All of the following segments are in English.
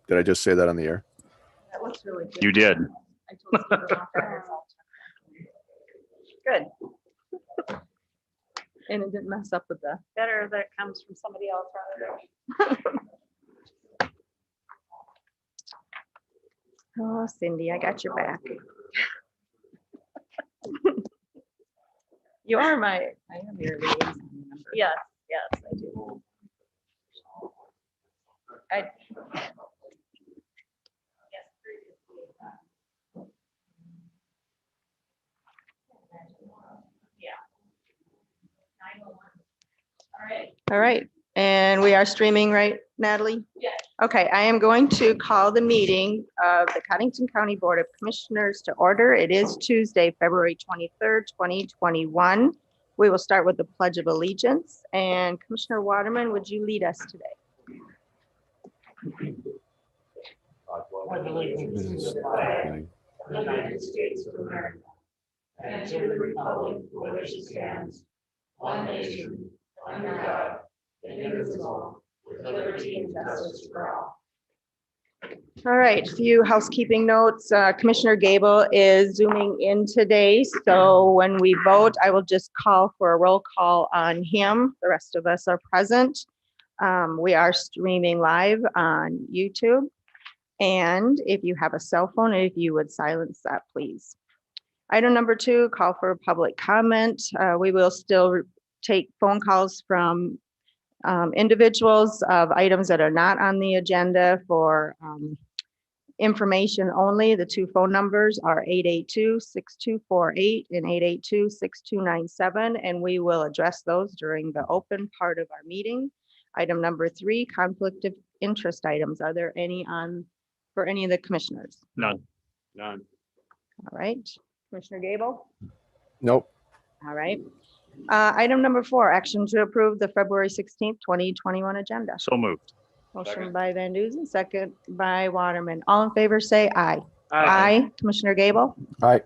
Did I just say that on the air? That looks really good. You did. I told Steve about that. Good. And it didn't mess up with the. Better that it comes from somebody else rather than. Oh, Cindy, I got your back. You are I am your liaison member. Yes, yes, I do. All right, and we are streaming, right, Natalie? Yes. Okay, I am going to call the meeting of the Connington County Board of Commissioners to order. It is Tuesday, February 23rd, 2021. We will start with the Pledge of Allegiance, and Commissioner Waterman, would you lead us today? Pledge allegiance to the flag of the United States of America and to the republic for which it stands, one nation, under God, indivisible, with liberty and justice for all. All right, few housekeeping notes. Commissioner Gable is zooming in today, so when we vote, I will just call for a roll call on him. The rest of us are present. We are streaming live on YouTube. And if you have a cell phone, if you would silence that, please. Item number 2, call for public comment. We will still take phone calls from individuals of items that are not on the agenda for information only. The 2 phone numbers are 882-6248 and 882-6297, and we will address those during the open part of our meeting. Item number 3, conflict of interest items. Are there any for any of the commissioners? None. None. All right, Commissioner Gable? Nope. All right. Item number 4, action to approve the February 16th, 2021 agenda. So moved. Motion by Van Duzen, second by Waterman. All in favor, say aye. Aye. Commissioner Gable? Aye.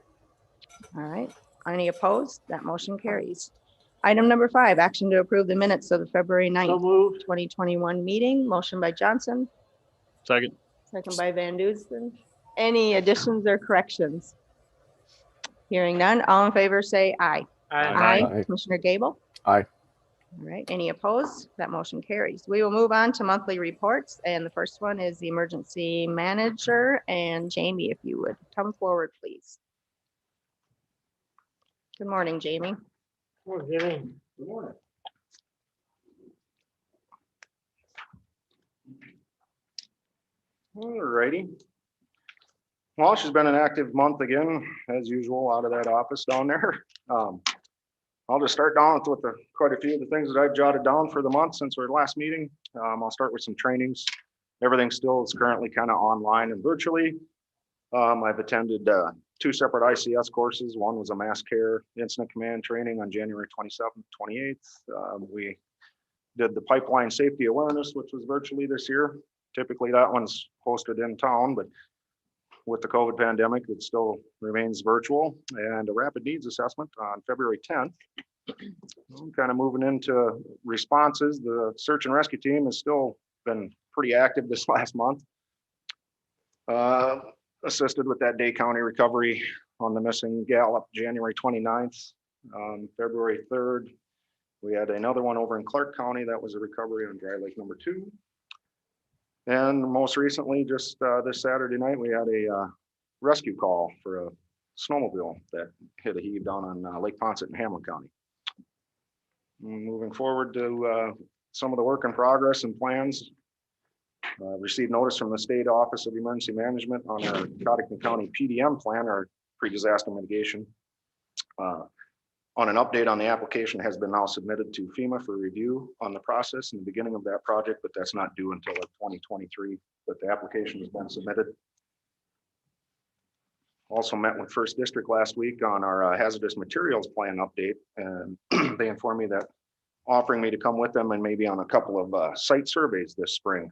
All right. Any opposed? That motion carries. Item number 5, action to approve the minutes of the February 9th, moved. 2021 meeting. Motion by Johnson, Second. second by Van Duzen. Any additions or corrections? Hearing none. All in favor, say aye. Aye. Aye. Commissioner Gable? Aye. All right, any opposed? That motion carries. We will move on to monthly reports, and the first one is the emergency manager. And Jamie, if you would come forward, please. Good morning, Jamie. Good morning. All righty. Well, she's been an active month again, as usual, out of that office down there. I'll just start down with quite a few of the things that I've jotted down for the month since our last meeting. I'll start with some trainings. Everything still is currently kind of online and virtually. I've attended 2 separate ICS courses. One was a mass care incident command training on January 27th, 28th. We did the pipeline safety awareness, which was virtually this year. Typically that one's hosted in town, but with the COVID pandemic, it still remains virtual. And a rapid needs assessment on February 10th. I'm kind of moving into responses. The search and rescue team has still been pretty active this last month. Assisted with that Day County recovery on the missing gal up January 29th. February 3rd, we had another one over in Clark County. That was a recovery on Dry Lake number 2. And most recently, just this Saturday night, we had a rescue call for a snowmobile that hit a heave down on Lake Poncet in Hamlin County. Moving forward to some of the work in progress and plans. Received notice from the State Office of Emergency Management on our Codington County PDM plan, our pre-disaster mitigation. On an update on the application has been now submitted to FEMA for review on the process and the beginning of that project, but that's not due until 2023, but the application has been submitted. Also met with First District last week on our hazardous materials plan update, and they informed me that offering me to come with them and maybe on a couple of site surveys this spring.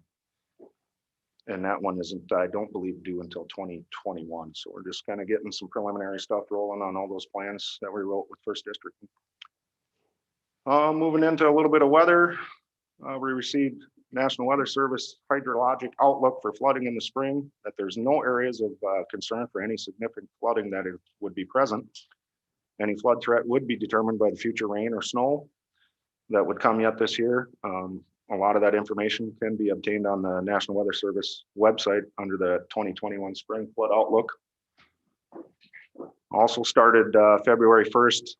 And that one isn't, I don't believe, due until 2021. So we're just kind of getting some preliminary stuff rolling on all those plans that we wrote with First District. Moving into a little bit of weather. We received National Weather Service hydrologic outlook for flooding in the spring, that there's no areas of concern for any significant flooding that would be present. Any flood threat would be determined by the future rain or snow that would come yet this year. A lot of that information can be obtained on the National Weather Service website under the 2021 Spring Flood Outlook. Also started February 1st,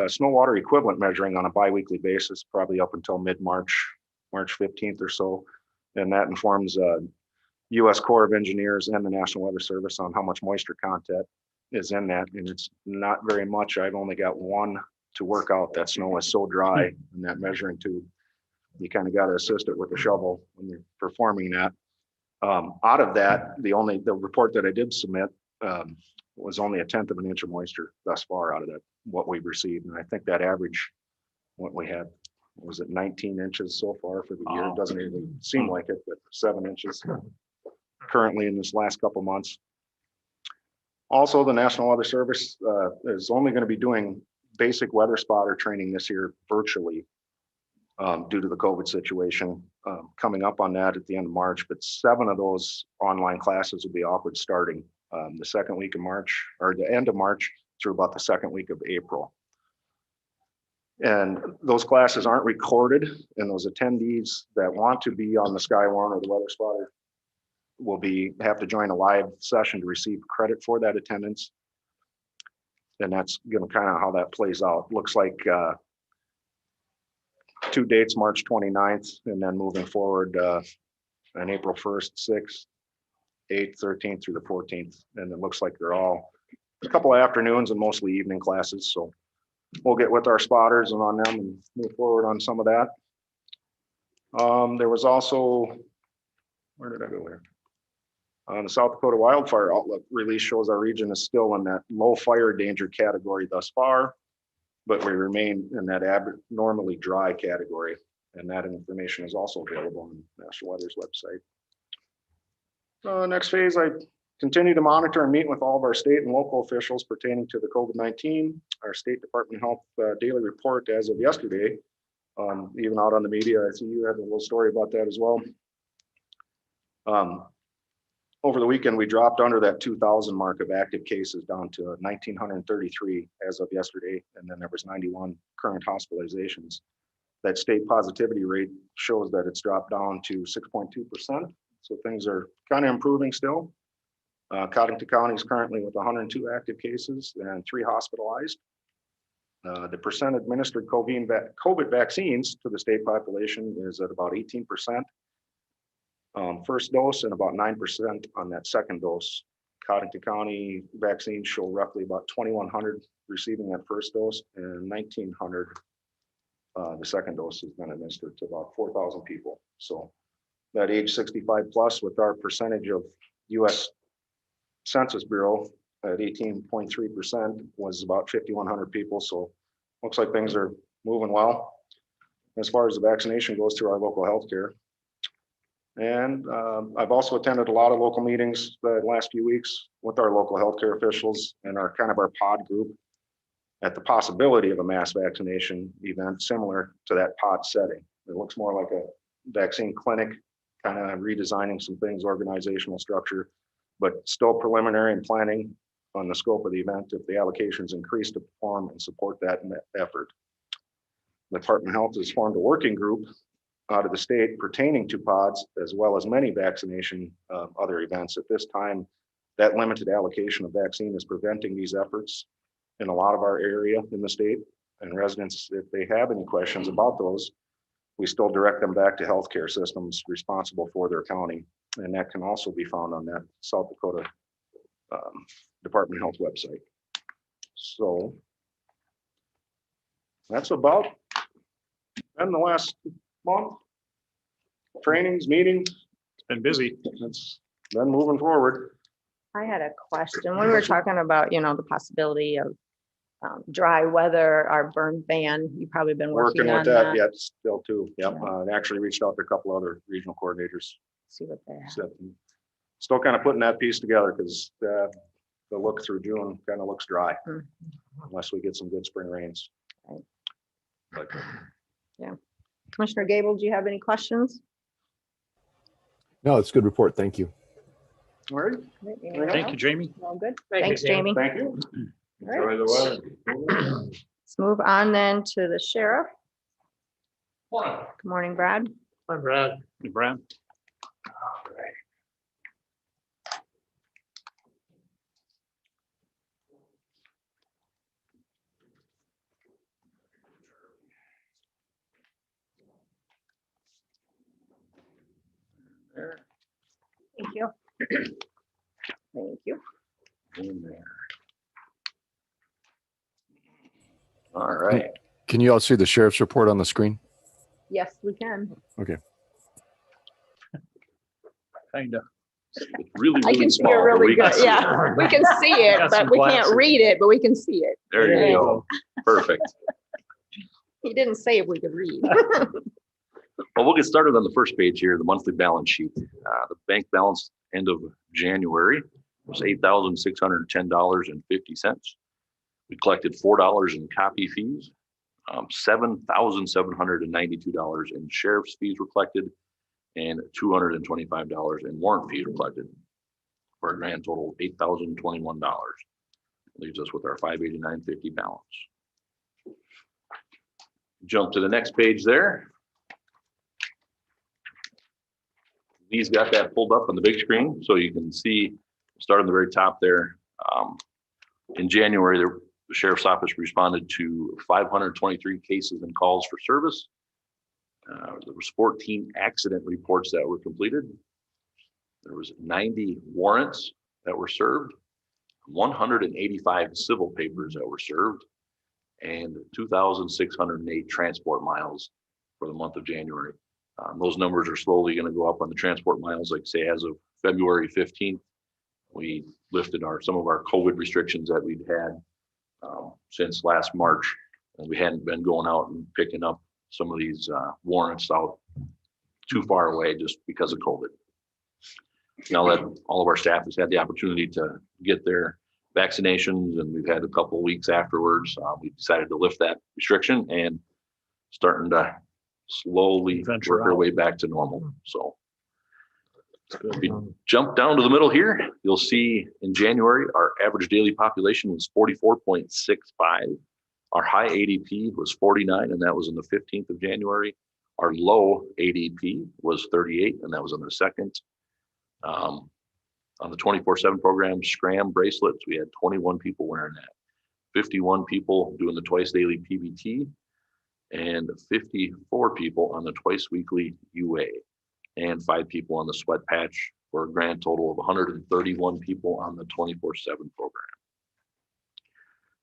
snow water equivalent measuring on a biweekly basis, probably up until mid-March, March 15th or so. And that informs U.S. Corps of Engineers and the National Weather Service on how much moisture content is in that. And it's not very much. I've only got one to work out. That snow is so dry in that measuring tube. You kind of got to assist it with a shovel when you're performing that. Out of that, the report that I did submit was only 1/10 of an inch of moisture thus far out of that, what we've received. And I think that average, what we had, was it 19 inches so far for the year? It doesn't even seem like it, but 7 inches currently in this last couple months. Also, the National Weather Service is only going to be doing basic weather spotter training this year virtually due to the COVID situation. Coming up on that at the end of March, but 7 of those online classes will be offered starting the second week of March, or the end of March through about the second week of April. And those classes aren't recorded, and those attendees that want to be on the Skywarn or the Weather Spotter will have to join a live session to receive credit for that attendance. And that's going to kind of how that plays out. Looks like 2 dates, March 29th, and then moving forward on April 1st, 6th, 8th, 13th through the 14th. And it looks like they're all a couple of afternoons and mostly evening classes. So we'll get with our spotters and on them and move forward on some of that. There was also, where did I go here? The South Dakota Wildfire Outlook release shows our region is still in that low fire danger category thus far, but we remain in that abnormally dry category. And that information is also available on National Weather's website. Next phase, I continue to monitor and meet with all of our state and local officials pertaining to the COVID-19. Our State Department of Health daily report as of yesterday, even out on the media, I see you have a little story about that as well. Over the weekend, we dropped under that 2,000 mark of active cases down to 1,933 as of yesterday, and then there was 91 current hospitalizations. That state positivity rate shows that it's dropped down to 6.2%. So things are kind of improving still. Codington County is currently with 102 active cases and 3 hospitalized. The percent administered COVID vaccines to the state population is at about 18%. First dose and about 9% on that second dose. Codington County vaccines show roughly about 2,100 receiving that first dose and 1,900 the second dose has been administered to about 4,000 people. So that age 65 plus with our percentage of US Census Bureau at 18.3% was about 5,100 people. So looks like things are moving well as far as the vaccination goes through our local healthcare. And I've also attended a lot of local meetings the last few weeks with our local healthcare officials and our pod group at the possibility of a mass vaccination event similar to that pod setting. It looks more like a vaccine clinic, kind of redesigning some things, organizational structure, but still preliminary and planning on the scope of the event if the allocations increase to perform and support that effort. The Department of Health has formed a working group out of the state pertaining to pods, as well as many vaccination other events. At this time, that limited allocation of vaccine is preventing these efforts in a lot of our area in the state. And residents, if they have any questions about those, we still direct them back to healthcare systems responsible for their county. And that can also be found on that South Dakota Department of Health website. So that's about in the last month. Trainings, meetings. It's been busy. It's been moving forward. I had a question. When we were talking about, the possibility of dry weather, our burn ban, you've probably been working on with that that. yet still too. Yep. I actually reached out to a couple other regional coordinators. See what they have. So, still kind of putting that piece together because the look through June kind of looks dry unless we get some good spring rains. Right. But, Commissioner Gable, do you have any questions? No, it's a good report. Thank you. All right, Thank you, Jamie. All good. Thank you, Thanks, Jamie. thank you. All right. Enjoy the weather. Let's move on then to the sheriff. Morning. Good morning, Brad. Hi, Brad. Hey, Brad. Thank you. Thank you. In there. All right. Can you all see the sheriff's report on the screen? Yes, we can. Kinda. Really, I really can see it small. but really we can good. see it. Yeah, we can see it, Got but some we can't glasses. read it, but we can see it. There There you you go. Perfect. He didn't say if we could read. Well, we'll get started on the first page here, the monthly balance sheet. The bank balance end of January was $8,610.50. We collected $4 in copy fees, $7,792 in sheriff's fees were collected, and $225 in warrant fees were collected, for a grand total of $8,021. Leaves us with our $589.50 balance. Jump to the next page there. He's got that pulled up on the big screen, so you can see, start on the very top there. In January, the sheriff's office responded to 523 cases and calls for service. There was 14 accident reports that were completed. There was 90 warrants that were served, 185 civil papers that were served, and 2,608 transport miles for the month of January. Those numbers are slowly going to go up on the transport miles. Like say, as of February 15th, we lifted some of our COVID restrictions that we'd had since last March, and we hadn't been going out and picking up some of these warrants out too far away just because of COVID. Now that all of our staff has had the opportunity to get their vaccinations, and we've had a couple of weeks afterwards, we decided to lift that restriction and starting to slowly Venture work our out. way back to normal. So if you jump down to the middle here, you'll see in January, our average daily population was 44.65. Our high ADP was 49, and that was on the 15th of January. Our low ADP was 38, and that was on the 2nd. On the 24/7 program, Scram bracelets, we had 21 people wearing that, 51 people doing the twice daily PBT, and 54 people on the twice weekly UA, and 5 people on the sweat patch, for a grand total of 131 people on the 24/7 program.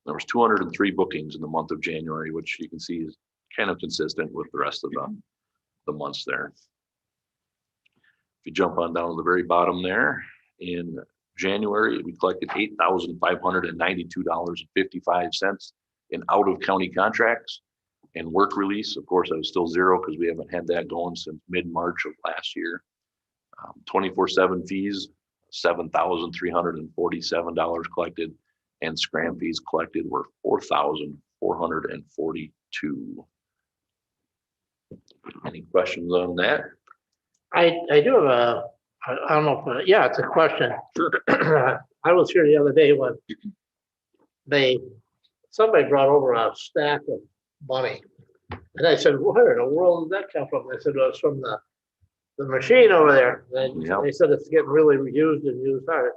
There was 203 bookings in the month of January, which you can see is kind of consistent with the rest of the months there. If you jump on down to the very bottom there, in January, we collected $8,592.55 in out-of-county contracts. And work release, of course, that was still zero because we haven't had that going since mid-March of last year. 24/7 fees, $7,347 collected, and scram fees collected were $4,442. Any questions on that? I do have I don't know, if yeah, it's a question. I was here the other day when somebody brought over a stack of money. And I said, where in the world did that come from? They said, well, it's from the machine over there. And Yep. they said it's getting really used and used hard.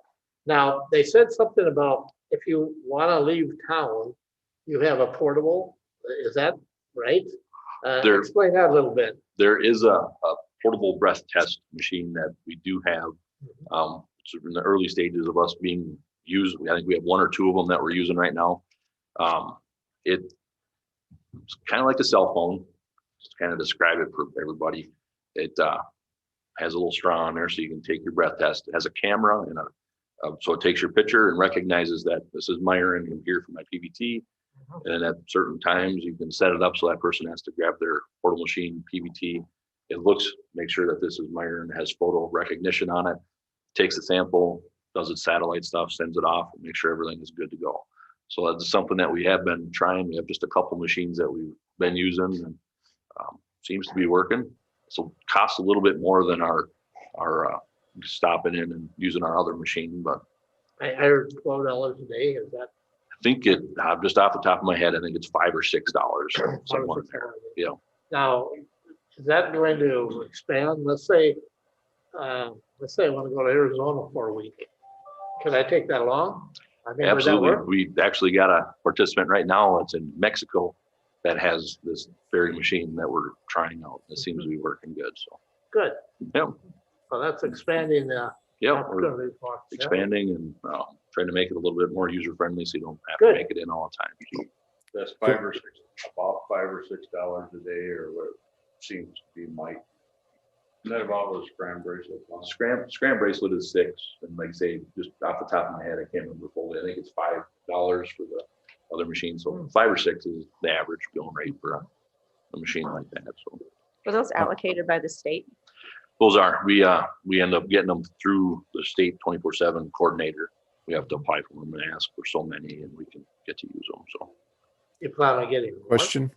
Now, they said something about if you want to leave town, you have a portable. Is that right? There- Explain that a little bit. There is a portable breath test machine that we do have. So in the early stages of us being used, I think we have 1 or 2 of them that we're using right now. It's kind of like a cell phone, just kind of describe it for everybody. It has a little straw on there so you can take your breath test. It has a camera and so it takes your picture and recognizes that this is Myron, I'm here for my PBT. And at certain times you can set it up so that person has to grab their portable machine PBT. It looks, make sure that this is Myron, has photo recognition on it, takes a sample, does its satellite stuff, sends it off, and make sure everything is good to go. So that's something that we have been trying. We have just a couple machines that we've been using, and seems to be working. So it costs a little bit more than our are stopping in and using our other machine, but I heard $12 a day, is that? I think just off the top of my head, I think it's $5 or $6, somewhere there. Yeah. Now, is that going to expand? Let's say I want to go to Arizona for a week. Can I take that along? I mean, would that Absolutely. work? We actually got a participant right now. It's in Mexico that has this very machine that we're trying out. It seems to be working good. So, Good. yeah, So that's expanding the yeah, we're opportunity for us. Yeah. expanding and trying to make it a little bit more user friendly so you don't have Good. to make it in all the time. So, That's about $5 or $6 a day, or what seems to be Mike. Isn't that about what a scram bracelet costs? Scram bracelet is $6, and like I say, just off the top of my head, I can't remember fully. I think it's $5 for the other machine. So 5 or 6 is the average going rate for a machine like that. So Were those allocated by the state? those are we end up getting them through the state 24/7 coordinator. We have to apply for them and ask for so many, and we can get to use them. So You plan on getting more? Question?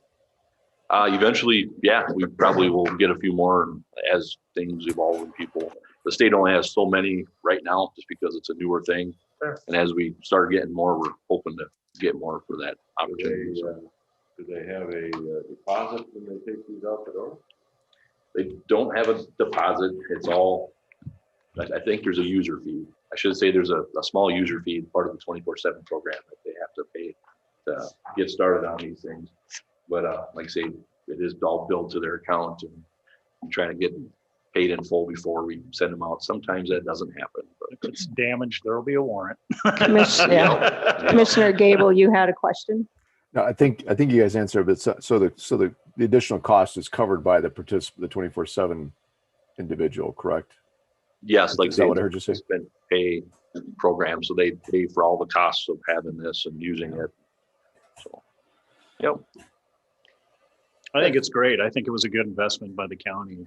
eventually, yeah, we probably will get a few more as things evolve and people. The state only has so many right now, just because it's a newer thing. Sure. And as we start getting more, we're hoping to get more for that opportunity. So Do they have a deposit when they take these out the door? they don't have a deposit. It's all, I think there's a user fee. I should say there's a small user fee, part of the 24/7 program that they have to pay to get started on these things. But like I say, it is all billed to their account, and I'm trying to get paid in full before we send them out. Sometimes that doesn't happen, but If it's damaged, there'll be a warrant. Commissioner Gable, you had a question? No, I think you guys answered, but so the additional cost is covered by the 24/7 individual, correct? yes, like I Is that say, what I heard you say? it's been pay program, so they pay for all the costs of having this and using it. So, yep. I think it's great. I think it was a good investment by the county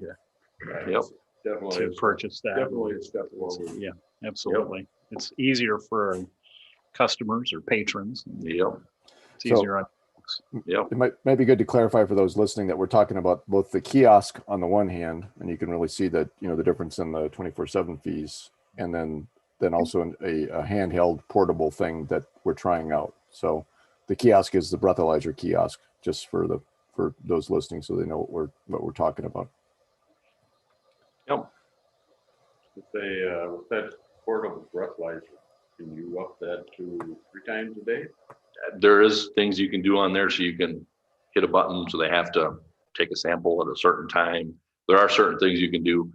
Yep. Definitely. to purchase that. Definitely a step forward. Yeah, absolutely. It's easier for customers or patrons. Yep. It's easier on. Yep. It might be good to clarify for those listening that we're talking about both the kiosk on the one hand, and you can really see that, the difference in the 24/7 fees, and then also a handheld portable thing that we're trying out. So the kiosk is the breathalyzer kiosk, just for those listening, so they know what we're talking about. Yep. With that portable breathalyzer, can you up that to 3 times a day? There is things you can do on there, so you can hit a button, so they have to take a sample at a certain time. There are certain things you can do.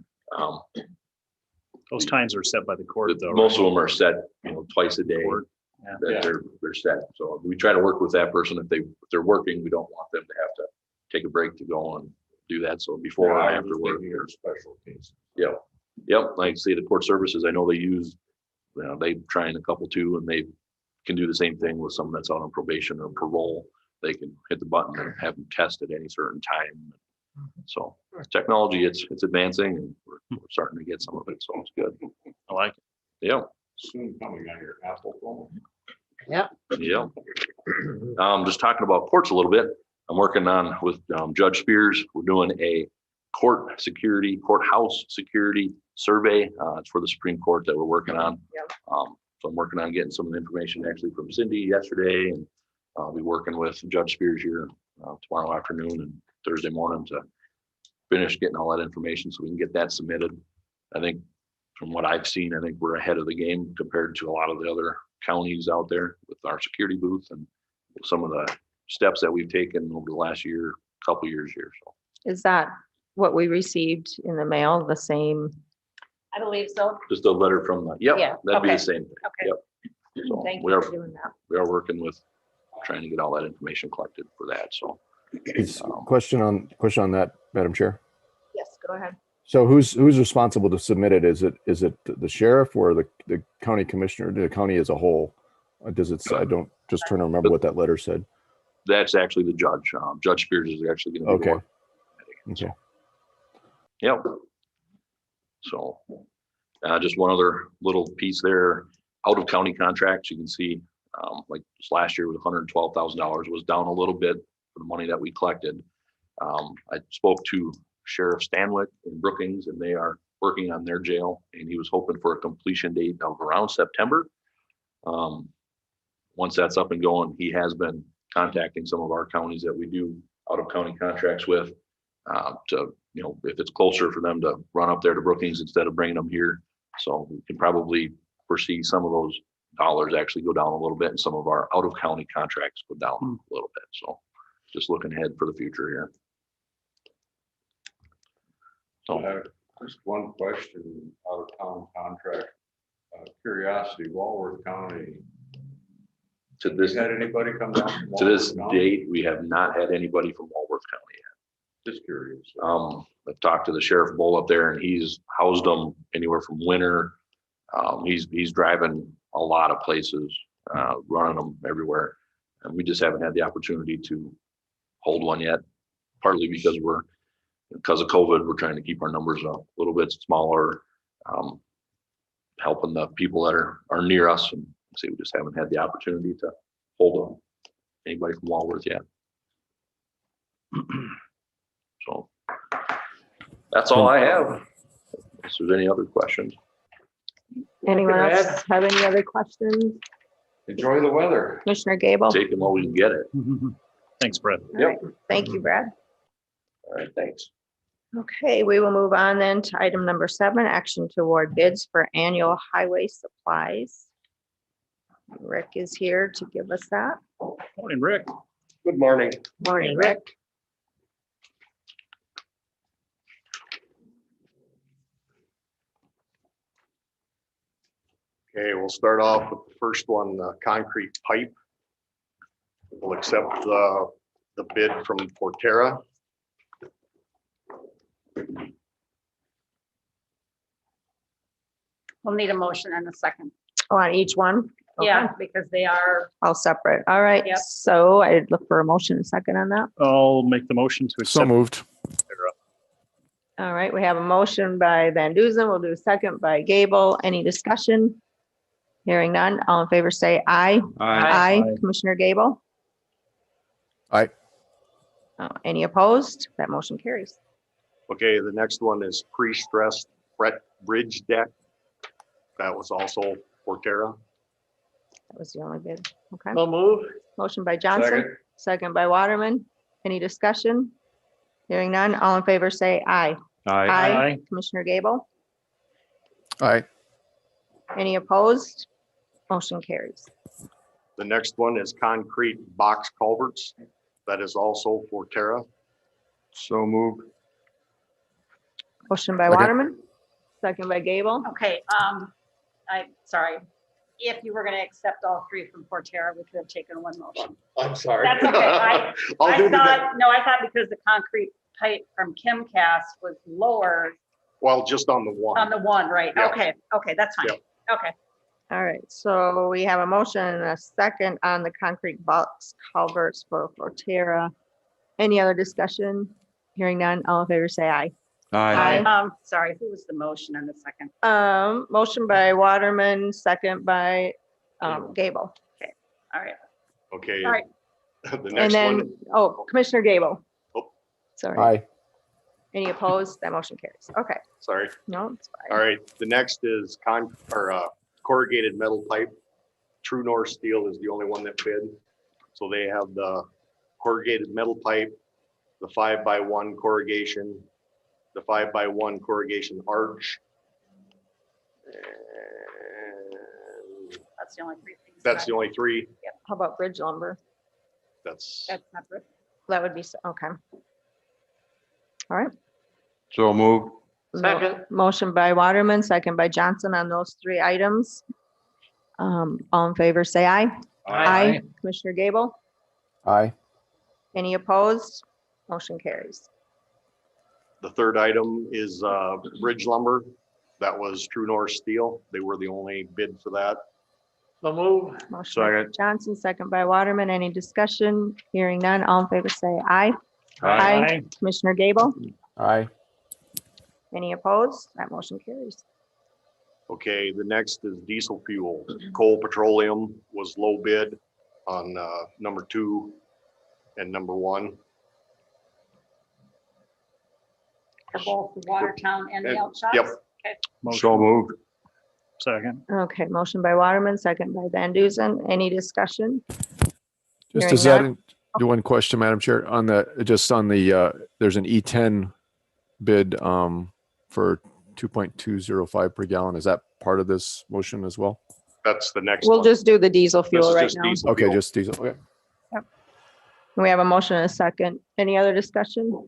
Those times are set by the court though. Most of right? them are set, twice a day. Court, yeah. That they're set. So we try to work with that person. If they're working, we don't want them to have to take a break to go and do that. So before or after work. Your special case. Yep. Yep. Like say the court services, I know they use, they try in a couple too, and they can do the same thing with someone that's out on probation or parole. They can hit the button and have them test at any certain time. So technology, it's advancing, and we're starting to get some of it. So it's good. I like it. Yeah. Soon coming on your Apple phone. Yeah. Just talking about courts a little bit. I'm working on with Judge Spears. We're doing a courthouse security survey. It's for the Supreme Court that we're working on. So I'm working on getting some of the information actually from Cindy yesterday, and I'll be working with Judge Spears here tomorrow afternoon and Thursday morning to finish getting all that information so we can get that submitted. I think from what I've seen, I think we're ahead of the game compared to a lot of the other counties out there with our security booth and some of the steps that we've taken over the last couple years here. So Is that what we received in the mail, the same? I believe so. just a letter from the, yep, Yeah, that'd be okay. the same thing. Okay. Yep. So Thank we you are, for doing that. we are working with trying to get all that information collected for that. So Question on that, Madam Chair. Yes, go ahead. So who's responsible to submit it? Is it the sheriff or the county commissioner, the county as a whole? Does it? I don't just trying to remember what that letter said. that's actually the judge. Judge Spears is actually going to be. Okay. Okay. Yep. So just one other little piece there, out of county contracts, you can see like this last year with $112,000 was down a little bit for the money that we collected. I spoke to Sheriff Stanwyck in Brookings, and they are working on their jail, and he was hoping for a completion date of around September. Once that's up and going, he has been contacting some of our counties that we do out of county contracts with, to, you know, if it's closer for them to run up there to Brookings instead of bringing them here. So we can probably foresee some of those dollars actually go down a little bit, and some of our out of county contracts go down a little bit. So just looking ahead for the future here. So Just one question, out of town contract, curiosity, Walworth County, to this, had anybody come down? from to this Walworth County? date, we have not had anybody from Walworth County yet. Just curious. I've talked to the Sheriff Bull up there, and he's housed them anywhere from winter. He's driving a lot of places, running them everywhere. And we just haven't had the opportunity to hold one yet, partly because of COVID, we're trying to keep our numbers a little bit smaller, helping the people that are near us. And see, we just haven't had the opportunity to hold anybody from Walworth yet. So that's all I have. If there's any other questions. Anyone else Brad? have any other questions? Enjoy the weather. Commissioner Gable? Take them while we can get it. Thanks, Brett. All right. Thank you, Brad. All right, thanks. Okay, we will move on then to item number 7, action to award bids for annual highway supplies. Rick is here to give us that. Morning, Rick. Good morning. Morning, Rick. Okay, we'll start off with the first one, concrete pipe. We'll accept the bid from Forterra. We'll need a motion and a second. Oh, on each one? Okay. Yeah, because they are, All separate. All right. Yep. So I'd look for a motion and second on that. I'll make the motion to So accept. moved. All right, we have a motion by Van Duzen. We'll do a second by Gable. Any discussion? Hearing none. All in favor, say aye. Aye. Commissioner Gable? Aye. Any opposed? That motion carries. Okay, the next one is pre-stressed fret bridge deck. That was also Forterra. That was the only bid. Okay. No move. Motion by Johnson, Second. second by Waterman. Any discussion? Hearing none. All in favor, say aye. Aye. Commissioner Gable? Aye. Any opposed? Motion carries. The next one is concrete box culverts. That is also Forterra. So moved. Motion by Second. Waterman, second by Gable. okay, sorry. If you were gonna accept all 3 from Forterra, we could have taken one motion. I'm sorry. That's okay. I thought because the concrete pipe from Kimcast was lower Well, just on the on one. the one, right? Yeah. Okay, that's fine. Yep. Okay, All right, so we have a motion and a second on the concrete box culverts for Forterra. Any other discussion? Hearing none, all in favor, say aye. Aye. sorry, who was the motion and the second? Motion by Waterman, second by Gable. All right, Okay. all right. The And next then, one, oh, Commissioner Gable. Oh. Sorry. Aye. Any opposed? That motion carries. Okay, sorry. no, it's All fine. right, the next is corrugated metal pipe. True North Steel is the only one that bid. So they have the corrugated metal pipe, the 5x1 corrugation, the 5x1 corrugation arch. And That's the only 3 things. that's the only 3. How about bridge lumber? That's, That's not good. That would be, okay. All right. So moved. Second. Motion by Waterman, second by Johnson on those 3 items. All in favor, say aye. Commissioner Gable? Aye. Any opposed? Motion carries. the third item is bridge lumber. That was True North Steel. They were the only bid for that. No move. Motion by Johnson, second by Waterman. Any discussion? Hearing none. All in favor, say aye. Commissioner Gable? Aye. Any opposed? That motion carries. Okay, the next is diesel fuel. Coal Petroleum was low bid on number 2 and number 1. For both the Watertown and the And- Elk Shops? Yep, So moved. Second. Okay, motion by Waterman, second by Van Duzen. Any discussion? Just Hearing as that, none. do one question, Madam Chair, on the, just on the, there's an E10 bid for 2.205 per gallon. Is that part of this motion as well? That's the next We'll one. just do the diesel This fuel is right just now. diesel Okay, fuel. just diesel. Okay. We have a motion and a second. Any other discussion?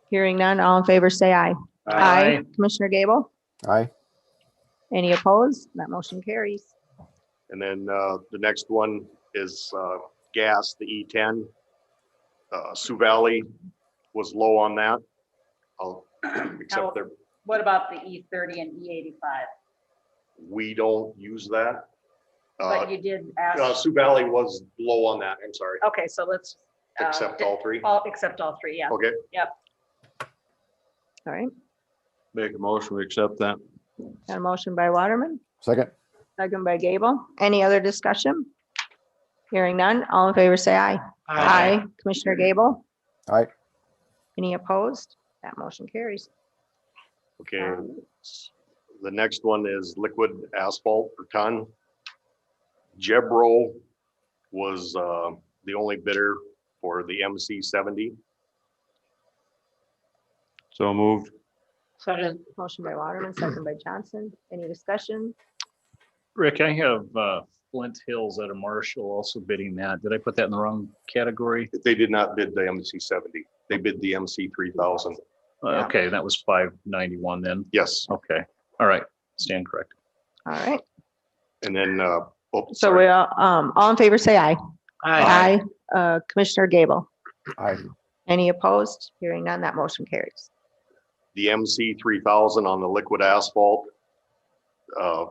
Hearing none, all in favor, say aye. Aye. Commissioner Gable, Aye. any opposed? That motion carries. And then the next one is gas, the E10. Sioux Valley was low on that. I'll accept their, What about the E30 and E85? we don't use that. But you did ask, Sioux Valley was low on that, I'm sorry. okay, so let's. Accept all three? Except all three, yeah. Okay, All right, Make a motion, we accept that. got a motion by Waterman, Second. second by Gable. Any other discussion? Hearing none, all in favor, say aye. Aye. Commissioner Gable, Aye. any opposed? That motion carries. okay. The next one is liquid asphalt per ton. Jebro was the only bidder for the MC 70. So moved. Second, Motion by Waterman, second by Johnson. Any discussion? Rick, I have Flint Hills out of Marshall also bidding that. Did I put that in the wrong category? They did not bid the MC 70. They bid the MC 3000. Yeah. Okay, that was 591 then. Yes, Okay, all right, stand corrected. All right, and then, so sorry. we all in favor, say aye. aye. Commissioner Gable, Aye. any opposed? Hearing none, that motion carries. The MC 3000 on the liquid asphalt.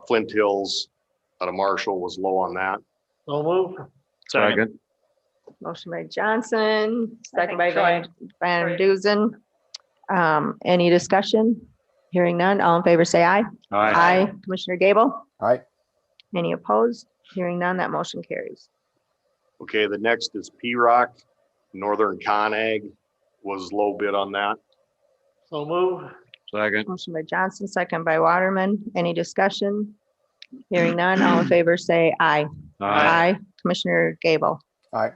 Flint Hills out of Marshall was low on that. So move. Second. Motion by Johnson, second by Troy. Van Duzen. Any discussion? Hearing none, all in favor, say aye. Aye. Commissioner Gable, Aye. any opposed? Hearing none, that motion carries. Okay, the next is P-Rock. Northern Conag was low bid on that. So move. Second. Motion by Johnson, second by Waterman. Any discussion? Hearing none, all in favor, say aye. Aye. Commissioner Gable, Aye.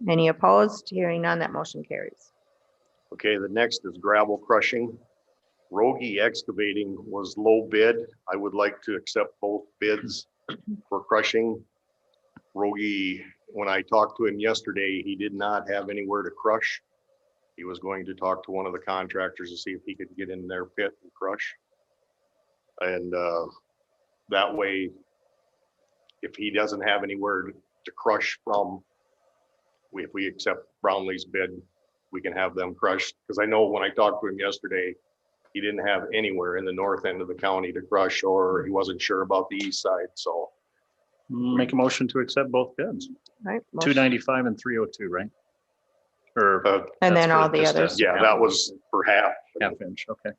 any opposed? Hearing none, that motion carries. Okay, the next is gravel crushing. Rogie Excavating was low bid. I would like to accept both bids for crushing. Rogie, when I talked to him yesterday, he did not have anywhere to crush. He was going to talk to one of the contractors to see if he could get in their pit and crush. And that way, if he doesn't have anywhere to crush from, if we accept Brownlee's bid, we can have them crushed. Because I know when I talked to him yesterday, he didn't have anywhere in the north end of the county to crush, or he wasn't sure about the east side. So Make a motion to accept both bids. All right, motion- 295 and 302, right? Or And then that's for all the just a others. yeah, that was for half. half inch, okay.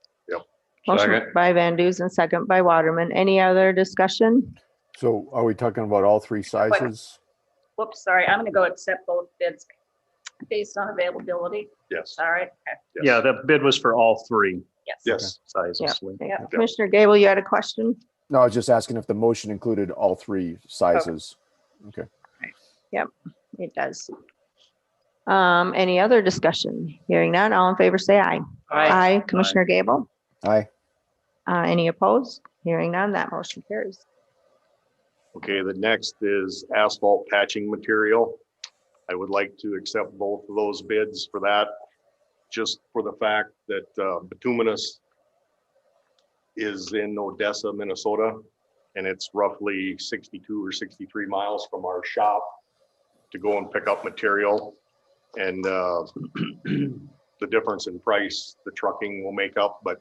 Motion Second. by Van Duzen, second by Waterman. Any other discussion? So are we talking about all three sizes? Whoops, sorry, I'm gonna go accept both bids based on availability. Yes. All right, okay, Yes. Yeah, the bid was for all three yes. Yes. sizes. Yeah, Commissioner Gable, you had a question? No, I was just asking if the motion included all three sizes. Okay. It does. Any other discussion? Hearing none, all in favor, say aye. Aye. Commissioner Gable, Aye. any opposed? Hearing none, that motion carries. Okay, the next is asphalt patching material. I would like to accept both of those bids for that, just for the fact that bituminous is in Odessa, Minnesota, and it's roughly 62 or 63 miles from our shop to go and pick up material. And the difference in price, the trucking will make up, but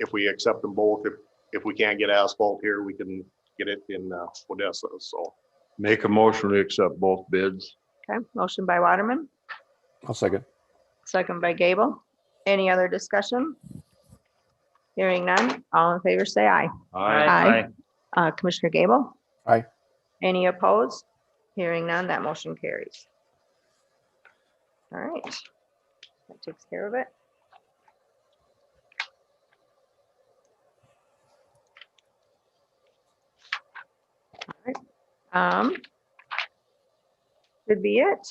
if we accept them both, if we can't get asphalt here, we can get it in Odessa, so. Make a motion to accept both bids. Okay, motion by Waterman, I'll second. second by Gable. Any other discussion? Hearing none, all in favor, say aye. Aye. Commissioner Gable? Aye. Any opposed? Hearing none, that motion carries. All right. That takes care of it. Should be it.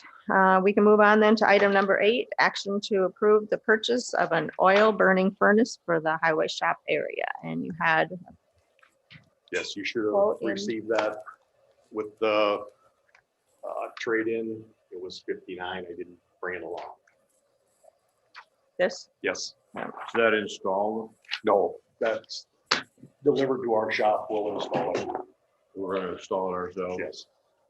We can move on then to item number 8, action to approve the purchase of an oil burning furnace for the highway shop area. And you had, Yes, you should Quote have in- received that with the trade-in. It was 59. I didn't bring it along. this, Yes, Is that installed? no, that's delivered to our shop. We'll install it. We're gonna install it ourselves. Yes.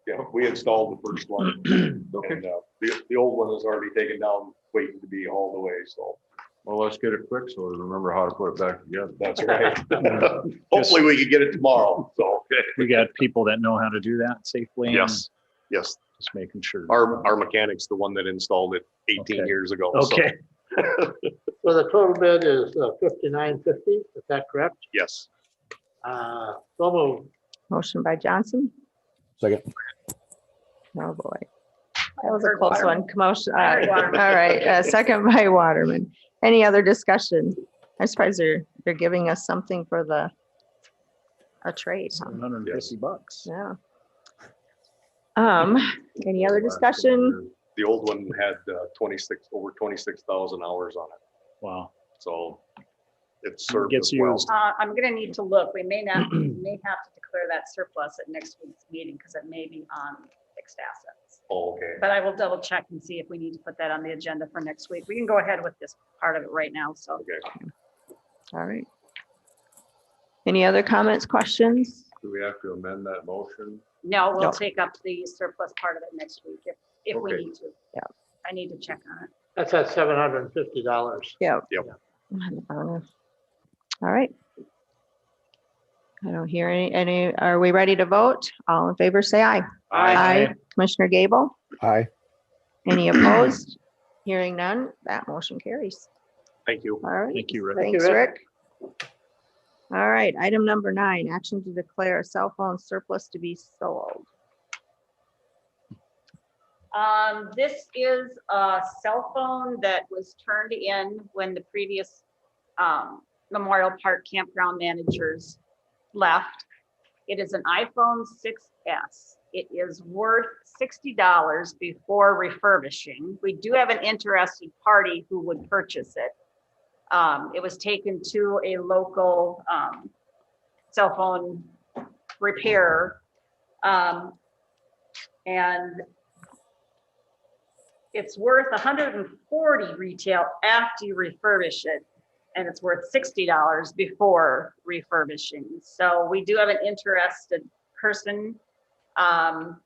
Yeah, we installed the first one. And the old one is already taken down, waiting to be hauled away. So Well, let's get it quick so we remember how to put it back together. that's right. Hopefully we can get it tomorrow. So, We got people that know how to do that safely. and yes, yes. Just making sure. Our mechanic's the one that installed it 18 Okay. years ago. so, Okay, So the total bid is $59.50, is that correct? Yes. So moved. motion by Johnson. Second. Oh, boy. That was a Heard close Waterman. one. Commotion. I heard Waterman. All right, second by Waterman. Any other discussion? I'm surprised they're giving us something for a trade. Huh? $150. Yeah. Any other discussion? The old one had over 26,000 hours on it. Wow. So it served Gets us well. used. I'm gonna need to look. We may have to declare that surplus at next week's meeting because it may be on fixed assets. Oh, okay. But I will double check and see if we need to put that on the agenda for next week. We can go ahead with this part of it right now, so. Okay. All right. Any other comments, questions? Do we have to amend that motion? No, we'll No. take up the surplus part of it next week if we Okay. need to. Yeah. I need to check on it. That's at $750. Yeah. Yep. All right. I don't hear any, are we ready to vote? All in favor, say aye. Aye. Commissioner Gable, Aye. any opposed? Hearing none, that motion carries. Thank you. All right. Thank you, Rick. Thank you, Thanks, Rick. Rick. All right, item number 9, action to declare a cell phone surplus to be sold. This is a cell phone that was turned in when the previous Memorial Park campground managers left. It is an iPhone 6S. It is worth $60 before refurbishing. We do have an interested party who would purchase it. It was taken to a local cell phone repairer. And it's worth $140 retail after you refurbish it. And it's worth $60 before refurbishing. So we do have an interested person.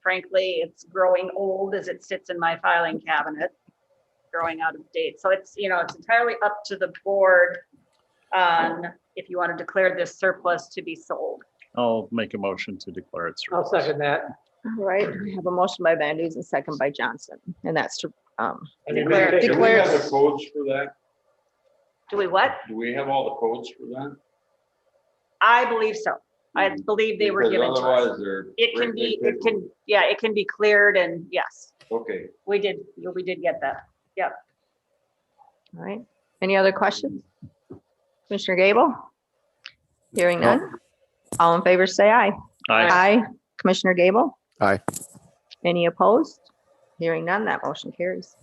Frankly, it's growing old as it sits in my filing cabinet, growing out of date. So it's, it's entirely up to the board on if you want to declare this surplus to be sold. I'll make a motion to declare it I'll surplus. second that. All right, we have a motion by Van Duzen, second by Johnson, and that's to Any Declare- mitigation? declare- Do we have the codes for that? Do we what? Do we have all the codes for that? I believe so. I believe they were Because given to us. otherwise they're. It can be, it can be cleared and yes, Okay. we did get that. Yep. all right. Any other questions? Commissioner Gable? Hearing none. All in favor, say aye. Aye. Commissioner Gable? Aye. Any opposed? Hearing none, that motion carries.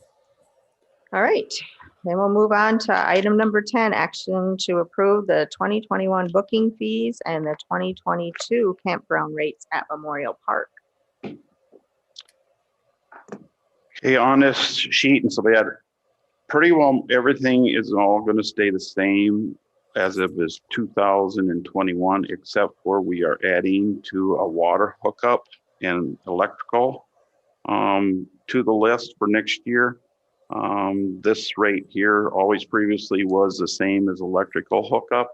All right, then we'll move on to item number 10, action to approve the 2021 booking fees and the 2022 campground rates at Memorial Park. Okay, on this sheet, and so we had pretty well, everything is all gonna stay the same as of this 2021, except for we are adding to a water hookup and electrical to the list for next year. This rate here always previously was the same as electrical hookup,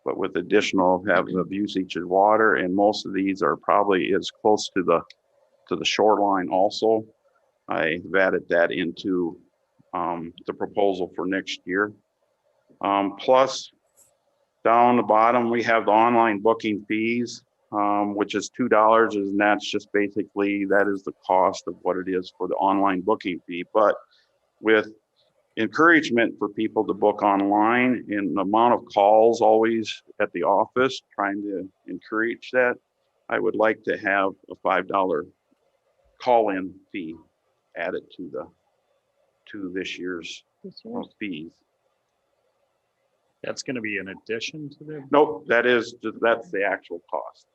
but with additional have of usage of water, and most of these are probably as close to the shoreline also. I've added that into the proposal for next year. Plus, down the bottom, we have the online booking fees, which is $2, and that's just basically, that is the cost of what it is for the online booking fee. But with encouragement for people to book online and the amount of calls always at the office, trying to encourage that, I would like to have a $5 call-in fee added to this year's fees. That's gonna be in addition to the, Nope, that's the actual cost.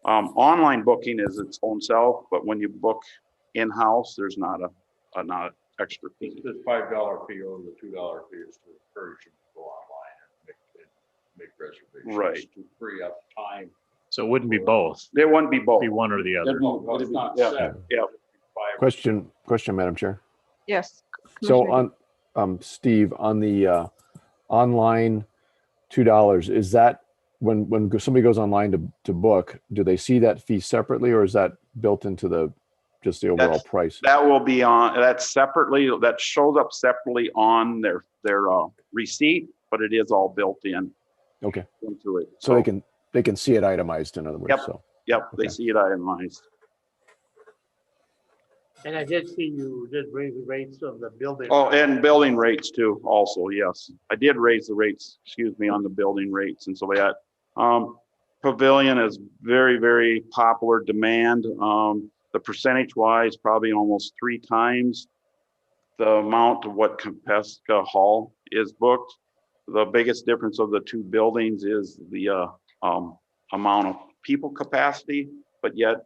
Online booking is its own self, but when you book in-house, there's not a extra fee. This $5 fee or the $2 fee is to encourage them to go online and make reservations. Right. To free up time. so it wouldn't be both, It wouldn't be both. be one or the other. It'd be- It's not yeah, set. yeah. Question, Madam Chair. Yes. So Commissioner on, Steve, on the online $2, is that when somebody goes online to book, do they see that fee separately, or is that built into just the overall price? That will be that shows up separately on their receipt, but it is all built in Okay, into it. so they can see it itemized, in other words. Yep. So Yep, they Okay. see it itemized. And I did see you did raise the rates of the building. Oh, and building rates too, also, yes. I did raise the rates, on the building rates and so that. Pavilion is very, very popular demand. The percentage wise, probably almost 3 times the amount of what Compesca Hall is booked. The biggest difference of the two buildings is the amount of people capacity, but yet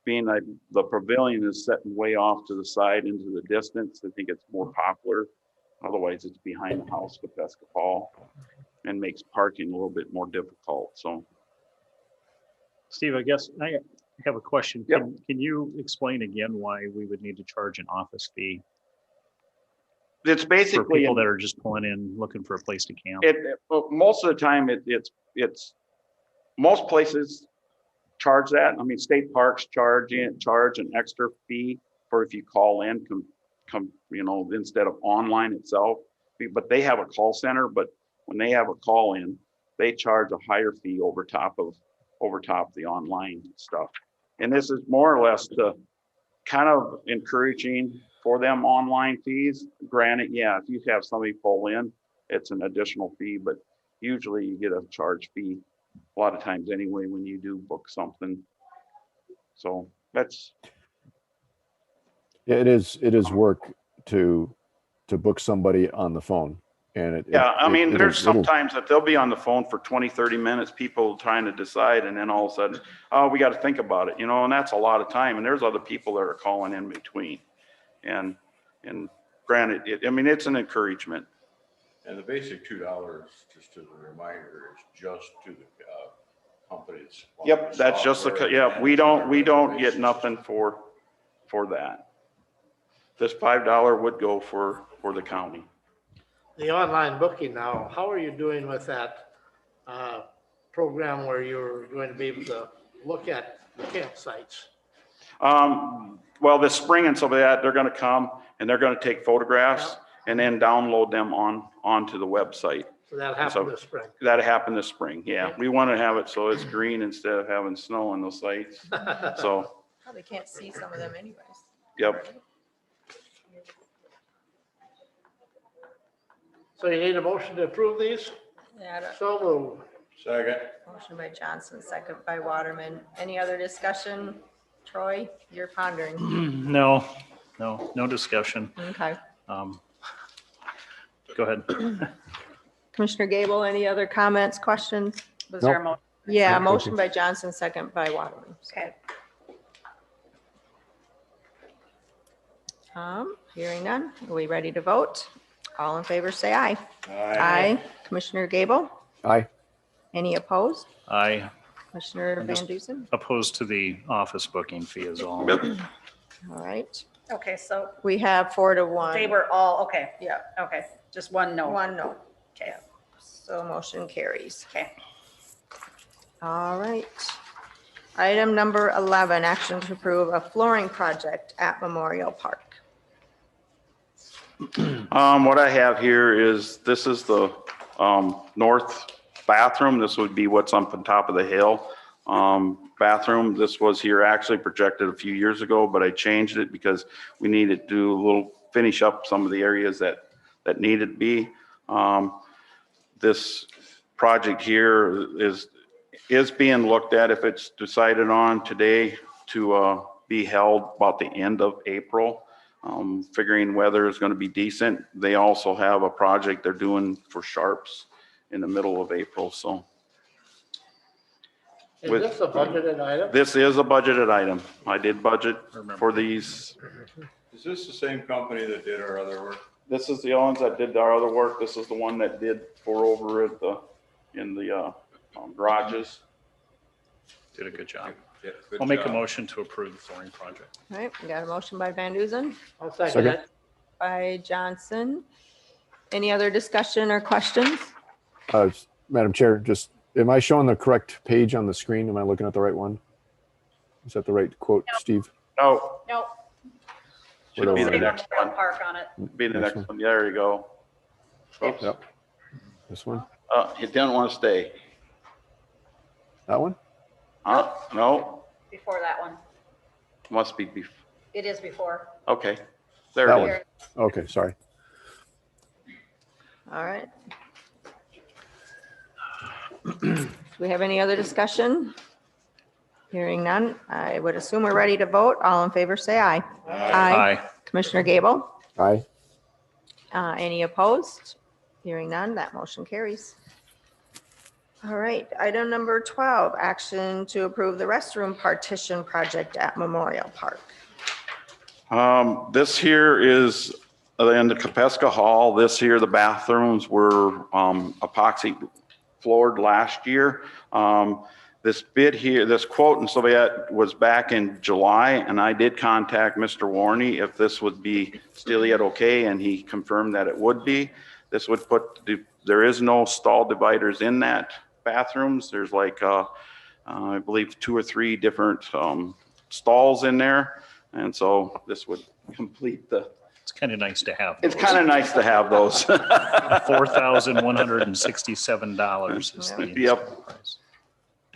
being like the pavilion is setting way off to the side into the distance, I think it's more popular. Otherwise, it's behind the house, Compesca Hall, and makes parking a little bit more difficult. So, Steve, I guess I have a question. Yep. Can you explain again why we would need to charge an office fee it's for basically people that are just pulling in, looking for a place to camp? most of the time it's most places charge that. I mean, state parks charge an extra fee for if you call in, instead of online itself. But they have a call center, but when they have a call in, they charge a higher fee over top of the online stuff. And this is more or less the kind of encouraging for them online fees. Granted, yeah, if you have somebody pull in, it's an additional fee, but usually you get a charge fee a lot of times anyway when you do book something. So that's yeah, it is work to book somebody on the phone, and I mean, there's it'll- sometimes that they'll be on the phone for 20, 30 minutes, people trying to decide, and then all of a sudden, oh, we got to think about it, and that's a lot of time. And there's other people that are calling in between. And granted, it's an encouragement. And the basic $2, just as a reminder, is just to the companies. Yep, that's just we don't get nothing for that. This $5 would go for the county. The online booking now, how are you doing with that program where you're going to be able to look at the campsites? Well, this spring and so that they're going to come and they're going to take photographs and then download them onto the website. So that'll happen this spring. That happened this spring. Yeah, we want to have it so it's green instead of having snow on those sites. So, Probably can't see some of them anyways. yep. So you need a motion to approve these? Yeah, So moved. Second. motion by Johnson, second by Waterman. Any other discussion? Troy, you're pondering. No discussion. Okay. Go ahead. Commissioner Gable, any other comments, questions? Was there a motion? Yeah, Thank you. motion by Johnson, second by Waterman. Okay. Hearing none, are we ready to vote? All in favor, say aye. Aye. Commissioner Gable, Aye. any opposed? I Commissioner I'm Van just- Dusen? opposed to the office booking fee is all. All right, Okay, so we have 4 to 1. they were all, okay, Yeah, okay, just one no. 1 no. Okay, So motion carries. okay. All right. Item number 11, action to approve a flooring project at Memorial Park. What I have here is, this is the north bathroom. This would be what's on top of the hill. Bathroom, this was here actually projected a few years ago, but I changed it because we needed to do a little finish up some of the areas that needed to be. This project here is is being looked at if it's decided on today to be held about the end of April. Figuring weather is going to be decent. They also have a project they're doing for Sharps in the middle of April, so. Is this a budgeted item? This is a budgeted item. I did budget for these. Is this the same company that did our other work? This is the ones that did our other work. This is the one that did for over at the, in the garages. Did a good job. Yeah, good I'll make a job. motion to approve the flooring project. All right, we got a motion by Van Duzen, I'll second Second. it. by Johnson. Any other discussion or questions? Madam Chair, just, am I showing the correct page on the screen? Am I looking at the right one? Is that the right quote, Steve? No, Nope. Where should be do the I- next one. Park on it. Be the Next next one. There you go. Oops. Yep. This one? You didn't want to stay. That one? No, Before that one. must be, It is before. okay. There That it one. is. Okay, sorry. All right. Do we have any other discussion? Hearing none, I would assume we're ready to vote. All in favor, say aye. Aye. Commissioner Gable? Aye. Any opposed? Hearing none, that motion carries. All right, item number 12, action to approve the restroom partition project at Memorial Park. This here is in the Capeska Hall. This here, the bathrooms were epoxy floored last year. This bid here, this quote and so that was back in July, and I did contact Mr. Warney if this would be still yet okay, and he confirmed that it would be. This would put, there is no stall dividers in that bathrooms. There's like, I believe 2 or 3 different stalls in there. And so this would complete the, It's kind of nice to have. it's kind of nice to have those. $4,167 is the Yep. instant price.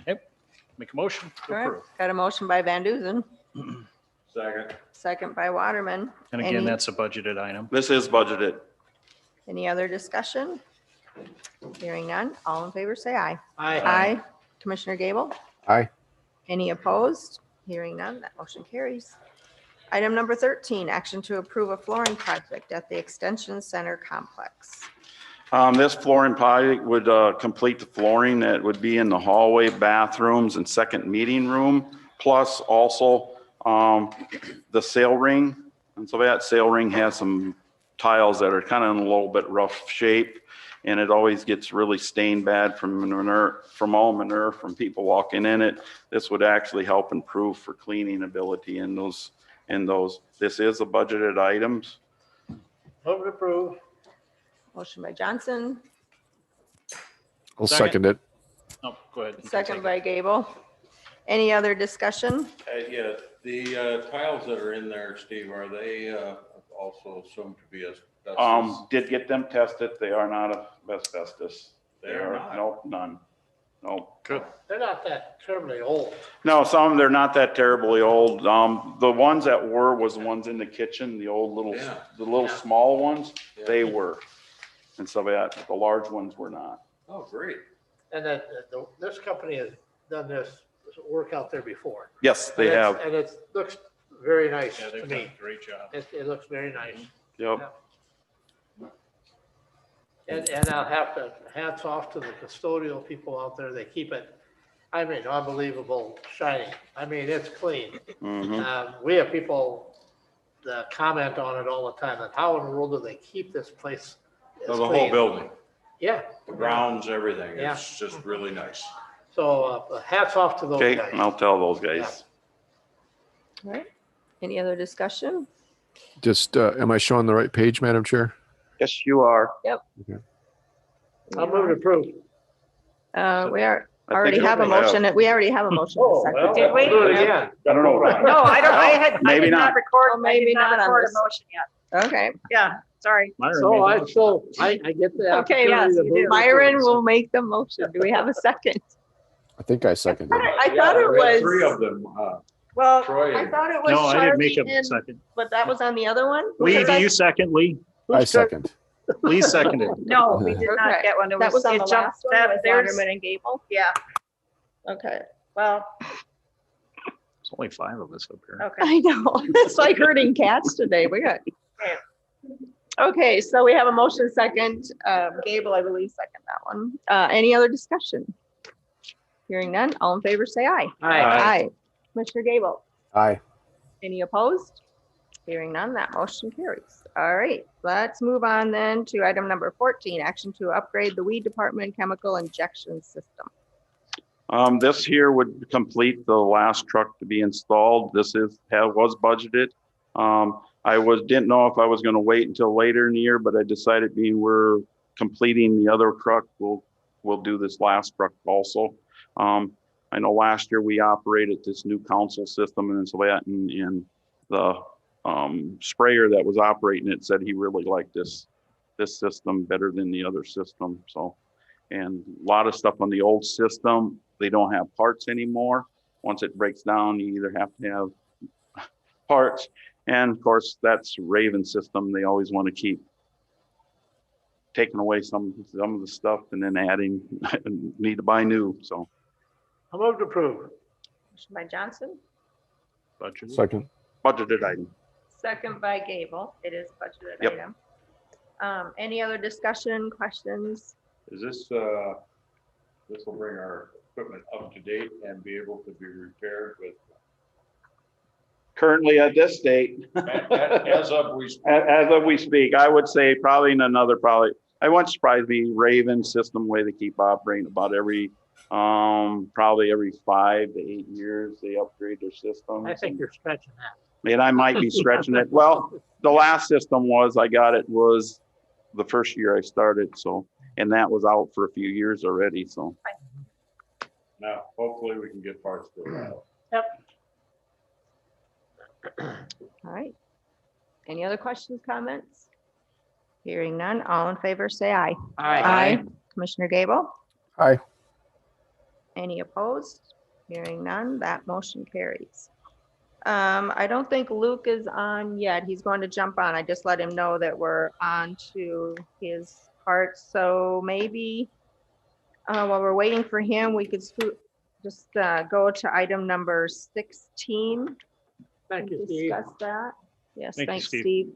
Yep. Make a motion to All right, approve. got a motion by Van Duzen, Second. second by Waterman. And again, Any- that's a budgeted item. This is budgeted. Any other discussion? Hearing none, all in favor, say aye. Aye. Commissioner Gable? Aye. Any opposed? Hearing none, that motion carries. Item number 13, action to approve a flooring project at the Extension Center complex. This flooring project would complete the flooring that would be in the hallway, bathrooms, and second meeting room, plus also the sail ring. And so that sail ring has some tiles that are kind of in a little bit rough shape, and it always gets really stained bad from manure, from people walking in it. This would actually help improve for cleaning ability in those. This is a budgeted items. Move to approve. Motion by Johnson, I'll Second. second it. Oh, go ahead. You can second take by Gable. Any other discussion? Yeah, the tiles that are in there, Steve, are they also assumed to be asbestos? Did get them tested. They are not asbestos. They are not? No, none. No. it. Good. They're not that terribly old. No, some, they're not that terribly old. The ones that were was the ones in the kitchen, the old little, Yeah. the little small ones, Yeah. they were. And so that, the large ones were not. Oh, great. And that, this company has done this work out there before. Yes, they And it's- have. And it looks very nice Yeah, to they've done me. a great job. It looks very nice. Yep. And I'll have to, hats off to the custodial people out there. They keep it, I mean, unbelievable shining. I mean, it's clean. Mhm. We have people that comment on it all the time, that how in the world do they keep this place? So as the whole clean? building, Yeah. the grounds, everything. Yeah. It's just really nice. So hats off to those Okay, guys. I'll tell those guys. All right, any other discussion? Just, am I showing the right page, Madam Chair? Yes, you are. I'll move to approve. We I already think have a we have. motion, we already have a motion. Oh, well, Did we? do it again. I don't know. No, I don't, I Maybe did not. not record, Oh, I maybe did not not on record this. a motion yet. Okay, Yeah, sorry. Myron So made the I get the. Okay, opportunity yes, to you move do. to Myron approve. will make the motion. Do we have a second? I think I seconded it. I Yeah, thought it there were 3 was, of them, Well, Troy. I and- thought it was No, I didn't make Charlie a and, second. but that was on the other one? Lee, Because do I- you second? Lee? I second. Lee seconded. no, we did not Okay. get one. It That was on it the jumped- last one that- with there's- Waterman and Gable? Yeah, Okay, well, There's only 5 of us up here. Okay. I know, it's like herding cats today. We got. Okay, so we have a motion second. Gable, I believe, second that one. Any other discussion? Hearing none, all in favor, say aye. Aye. Aye. Commissioner Gable, Aye. any opposed? Hearing none, that motion carries. All right, let's move on then to item number 14, action to upgrade the weed department chemical injection system. This here would complete the last truck to be installed. This was budgeted. Didn't know if I was gonna wait until later in the year, but I decided being we're completing the other truck, we'll do this last truck also. I know last year we operated this new council system and so that, and the sprayer that was operating it said he really liked this system better than the other system. So, and a lot of stuff on the old system, they don't have parts anymore. Once it breaks down, you either have to have parts. And of course, that's Raven system. They always want to keep taking away some of the stuff and then adding, need to buy new. So I move to approve. Motion by Johnson, Budget. Second. budgeted item. second by Gable. It is budgeted Yep. item. Any other discussion, questions? Is this, this will bring our equipment up to date and be able to be repaired with, Currently at this date, as of we speak. as of we speak, I would say probably in another, I wouldn't surprise me, Raven system way they keep operating about every, probably every 5 to 8 years, they upgrade their system. I think you're stretching that. And I might be stretching it. Well, the last system was the first year I started, so, and that was out for a few years already, so. Now, hopefully we can get parts for that. All right. Any other questions, comments? Hearing none, all in favor, say aye. Aye. Commissioner Gable? Aye. Any opposed? Hearing none, that motion carries. I don't think Luke is on yet. He's going to jump on. I just let him know that we're on to his part. So maybe while we're waiting for him, we could just go to item number 16. Thank you, and Steve. Discuss that. Yes, Thank you, thanks, Steve. Steve.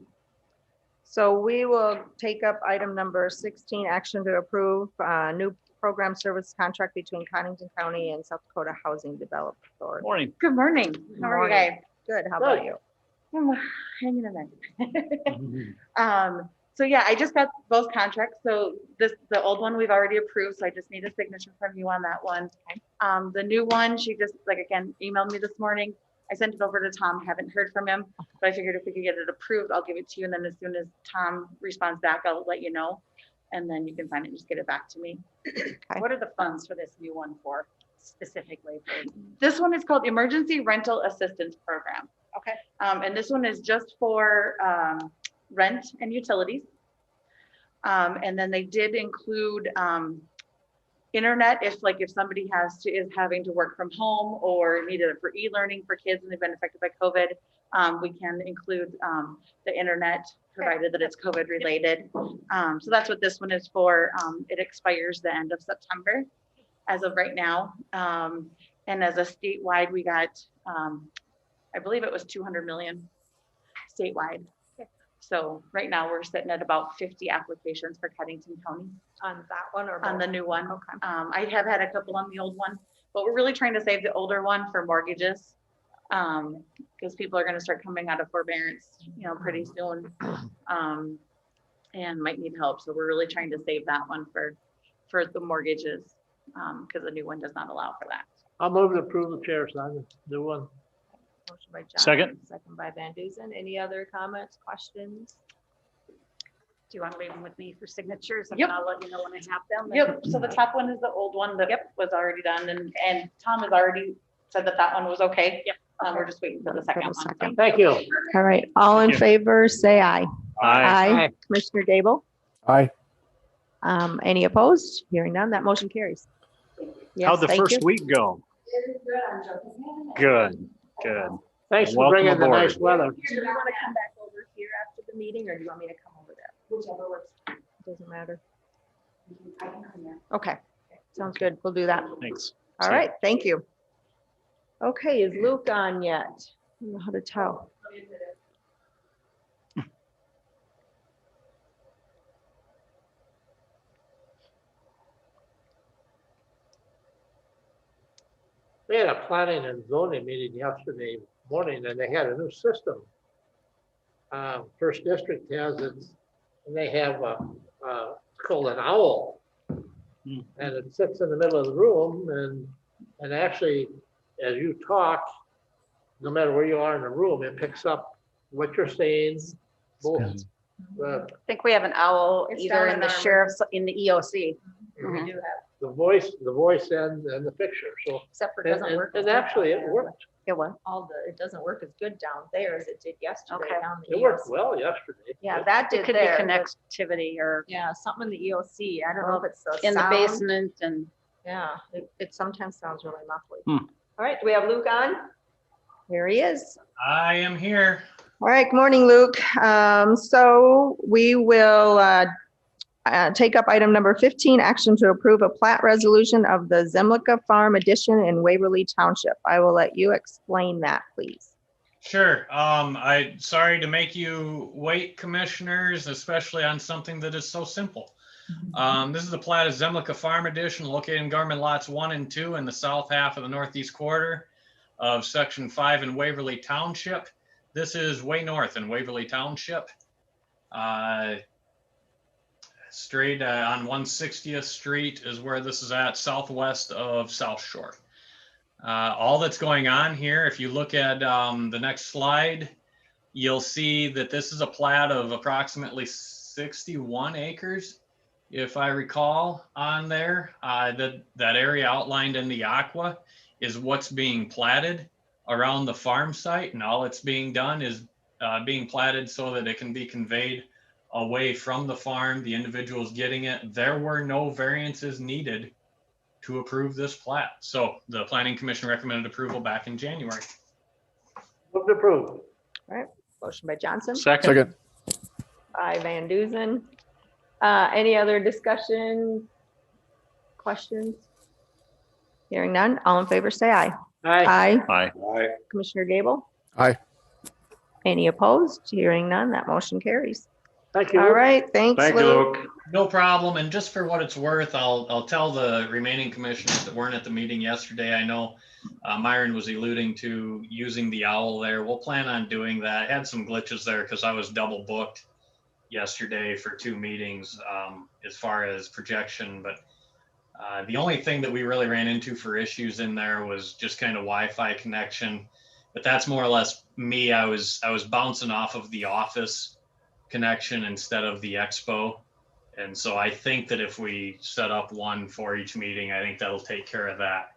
So we will take up item number 16, action to approve new program service contract between Connington County and South Dakota Housing Development Authority. Morning. Good morning. How are you guys? Good, how about Good. you? I'm hanging in there. So yeah, I just got both contracts. So the old one we've already approved, so I just need a signature from you on that one. The new one, she just again emailed me this morning. I sent it over to Tom, haven't heard from him, but I figured if we could get it approved, I'll give it to you. And then as soon as Tom responds back, I'll let you know. And then you can find it and just get it back to me. What are the funds for this new one for specifically? This one is called Emergency Rental Assistance Program. Okay. And this one is just for rent and utilities. And then they did include internet if somebody is having to work from home or needed it for e-learning for kids and they've been affected by COVID. We can include the internet provided that it's COVID related. So that's what this one is for. It expires the end of September as of right now. And as a statewide, we got, I believe it was 200 million statewide. So right now we're sitting at about 50 applications for Codington County. On that one or on the new one. Okay. I have had a couple on the old one, but we're really trying to save the older one for mortgages. Because people are going to start coming out of forbearance, pretty soon, and might need help. So we're really trying to save that one for the mortgages, because the new one does not allow for that. I'll move to approve the chair's on the new one. Motion by John. Second. Second by Van Duzen. Any other comments, questions? Do you want to leave them with me for signatures? And Yep. I'll let you know when I have them. Yep. So the top one is the old one that was already done, and Tom has already said that one was okay. Yep. We're just waiting for the second one. Second. Thank you. All right, all in Thank you. favor, say aye. Aye. Commissioner Gable? Aye. Any opposed? Hearing none, that motion carries. Yes, How'd the thank first you. week go? Good, good. Thanks for Welcome bringing the aboard. nice weather. Do you want to come back over here after the meeting, or do you want me to come over there? Whichever works. Doesn't matter. Okay, sounds good. We'll do that. Thanks. All right, thank you. Okay, is Luke on yet? I don't know how to tell. They had a planning and zoning meeting yesterday morning and they had a new system. First District has it, and they have it's called an owl. And it sits in the middle of the room and actually, as you talk, no matter where you are in the room, it picks up what you're saying. Both, I think we have an owl It's either down in in the our- sheriff's, in the EOC. We Mhm. do have, the voice and the picture, so. except for it doesn't work. And actually, it worked. It what? It doesn't work as good down there as it did yesterday. Okay. down the It worked EOC. well yesterday. Yeah, that It did could be there. but- connectivity or Yeah, something in the EOC. I don't know if it's the in the sound. basement and. Yeah, it sometimes sounds really muffly. Hmm. All right, do we have Luke on? Here he is. I am here. All right, good morning, Luke. So we will take up item number 15, action to approve a plat resolution of the Zemlica Farm Addition in Waverly Township. I will let you explain that, please. Sure. I sorry to make you wait, commissioners, especially on something that is so simple. This is the plat of Zemlica Farm Addition located in government lots 1 and 2 in the south half of the northeast quarter of section 5 in Waverly Township. This is way north in Waverly Township. Straight on 160th Street is where this is at, southwest of South Shore. All that's going on here, if you look at the next slide, you'll see that this is a plat of approximately 61 acres, if I recall on there. That area outlined in the aqua is what's being platted around the farm site, and all it's being done is being platted so that it can be conveyed away from the farm. The individual's getting it. There were no variances needed to approve this plat. So the Planning Commission recommended approval back in January. Move to approve. All right, motion by Johnson, Second. by Van Duzen. Any other discussion, questions? Hearing none, all in favor, say aye. Aye. Aye. Aye. Commissioner Gable? Aye. Any opposed? Hearing none, that motion carries. Thank you. All right, thanks, Thank you, Luke. Luke. No problem. And just for what it's worth, I'll tell the remaining commissioners that weren't at the meeting yesterday. I know Myron was alluding to using the owl there. We'll plan on doing that. I had some glitches there because I was double booked yesterday for 2 meetings as far as projection. But the only thing that we really ran into for issues in there was just kind of Wi-Fi connection. But that's more or less me. I was bouncing off of the office connection instead of the expo. And so I think that if we set up one for each meeting, I think that'll take care of that.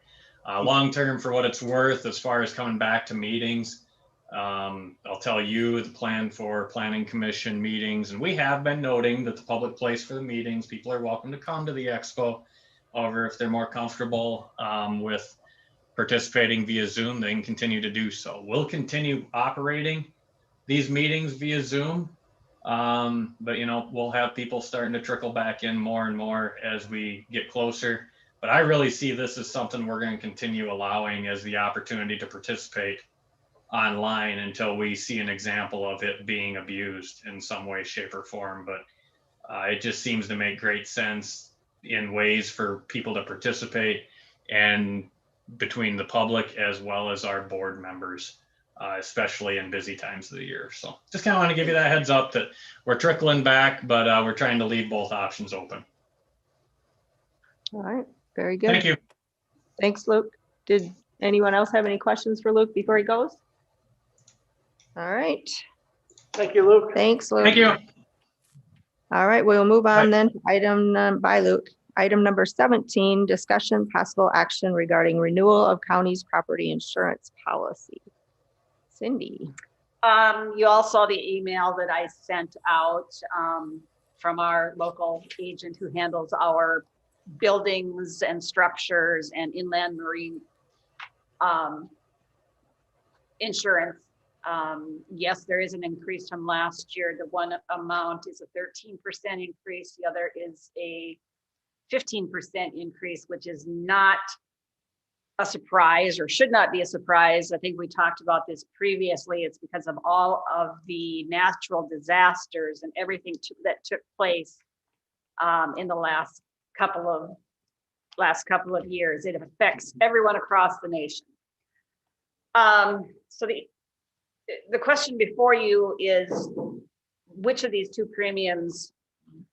Long term, for what it's worth, as far as coming back to meetings, I'll tell you the plan for planning commission meetings, and we have been noting that the public place for the meetings, people are welcome to come to the expo. However, if they're more comfortable with participating via Zoom, they can continue to do so. We'll continue operating these meetings via Zoom. But we'll have people starting to trickle back in more and more as we get closer. But I really see this as something we're going to continue allowing as the opportunity to participate online until we see an example of it being abused in some way, shape, or form. But it just seems to make great sense in ways for people to participate and between the public as well as our board members. Especially in busy times of the year. So just kind of want to give you that heads up that we're trickling back, but we're trying to leave both options open. All right, very good. Thank you. Thanks, Luke. Did anyone else have any questions for Luke before he goes? All right, Thank you, Luke. thanks, Luke. Thank you. All right, we'll move on Bye. then to item by Luke. Item number 17, discussion possible action regarding renewal of county's property insurance policy. Cindy. You all saw the email that I sent out from our local agent who handles our buildings and structures and inland marine insurance. Yes, there is an increase from last year. The one amount is a 13% increase. The other is a 15% increase, which is not a surprise or should not be a surprise. I think we talked about this previously. It's because of all of the natural disasters and everything that took place in the last couple of years. It affects everyone across the nation. So the question before you is, which of these two premiums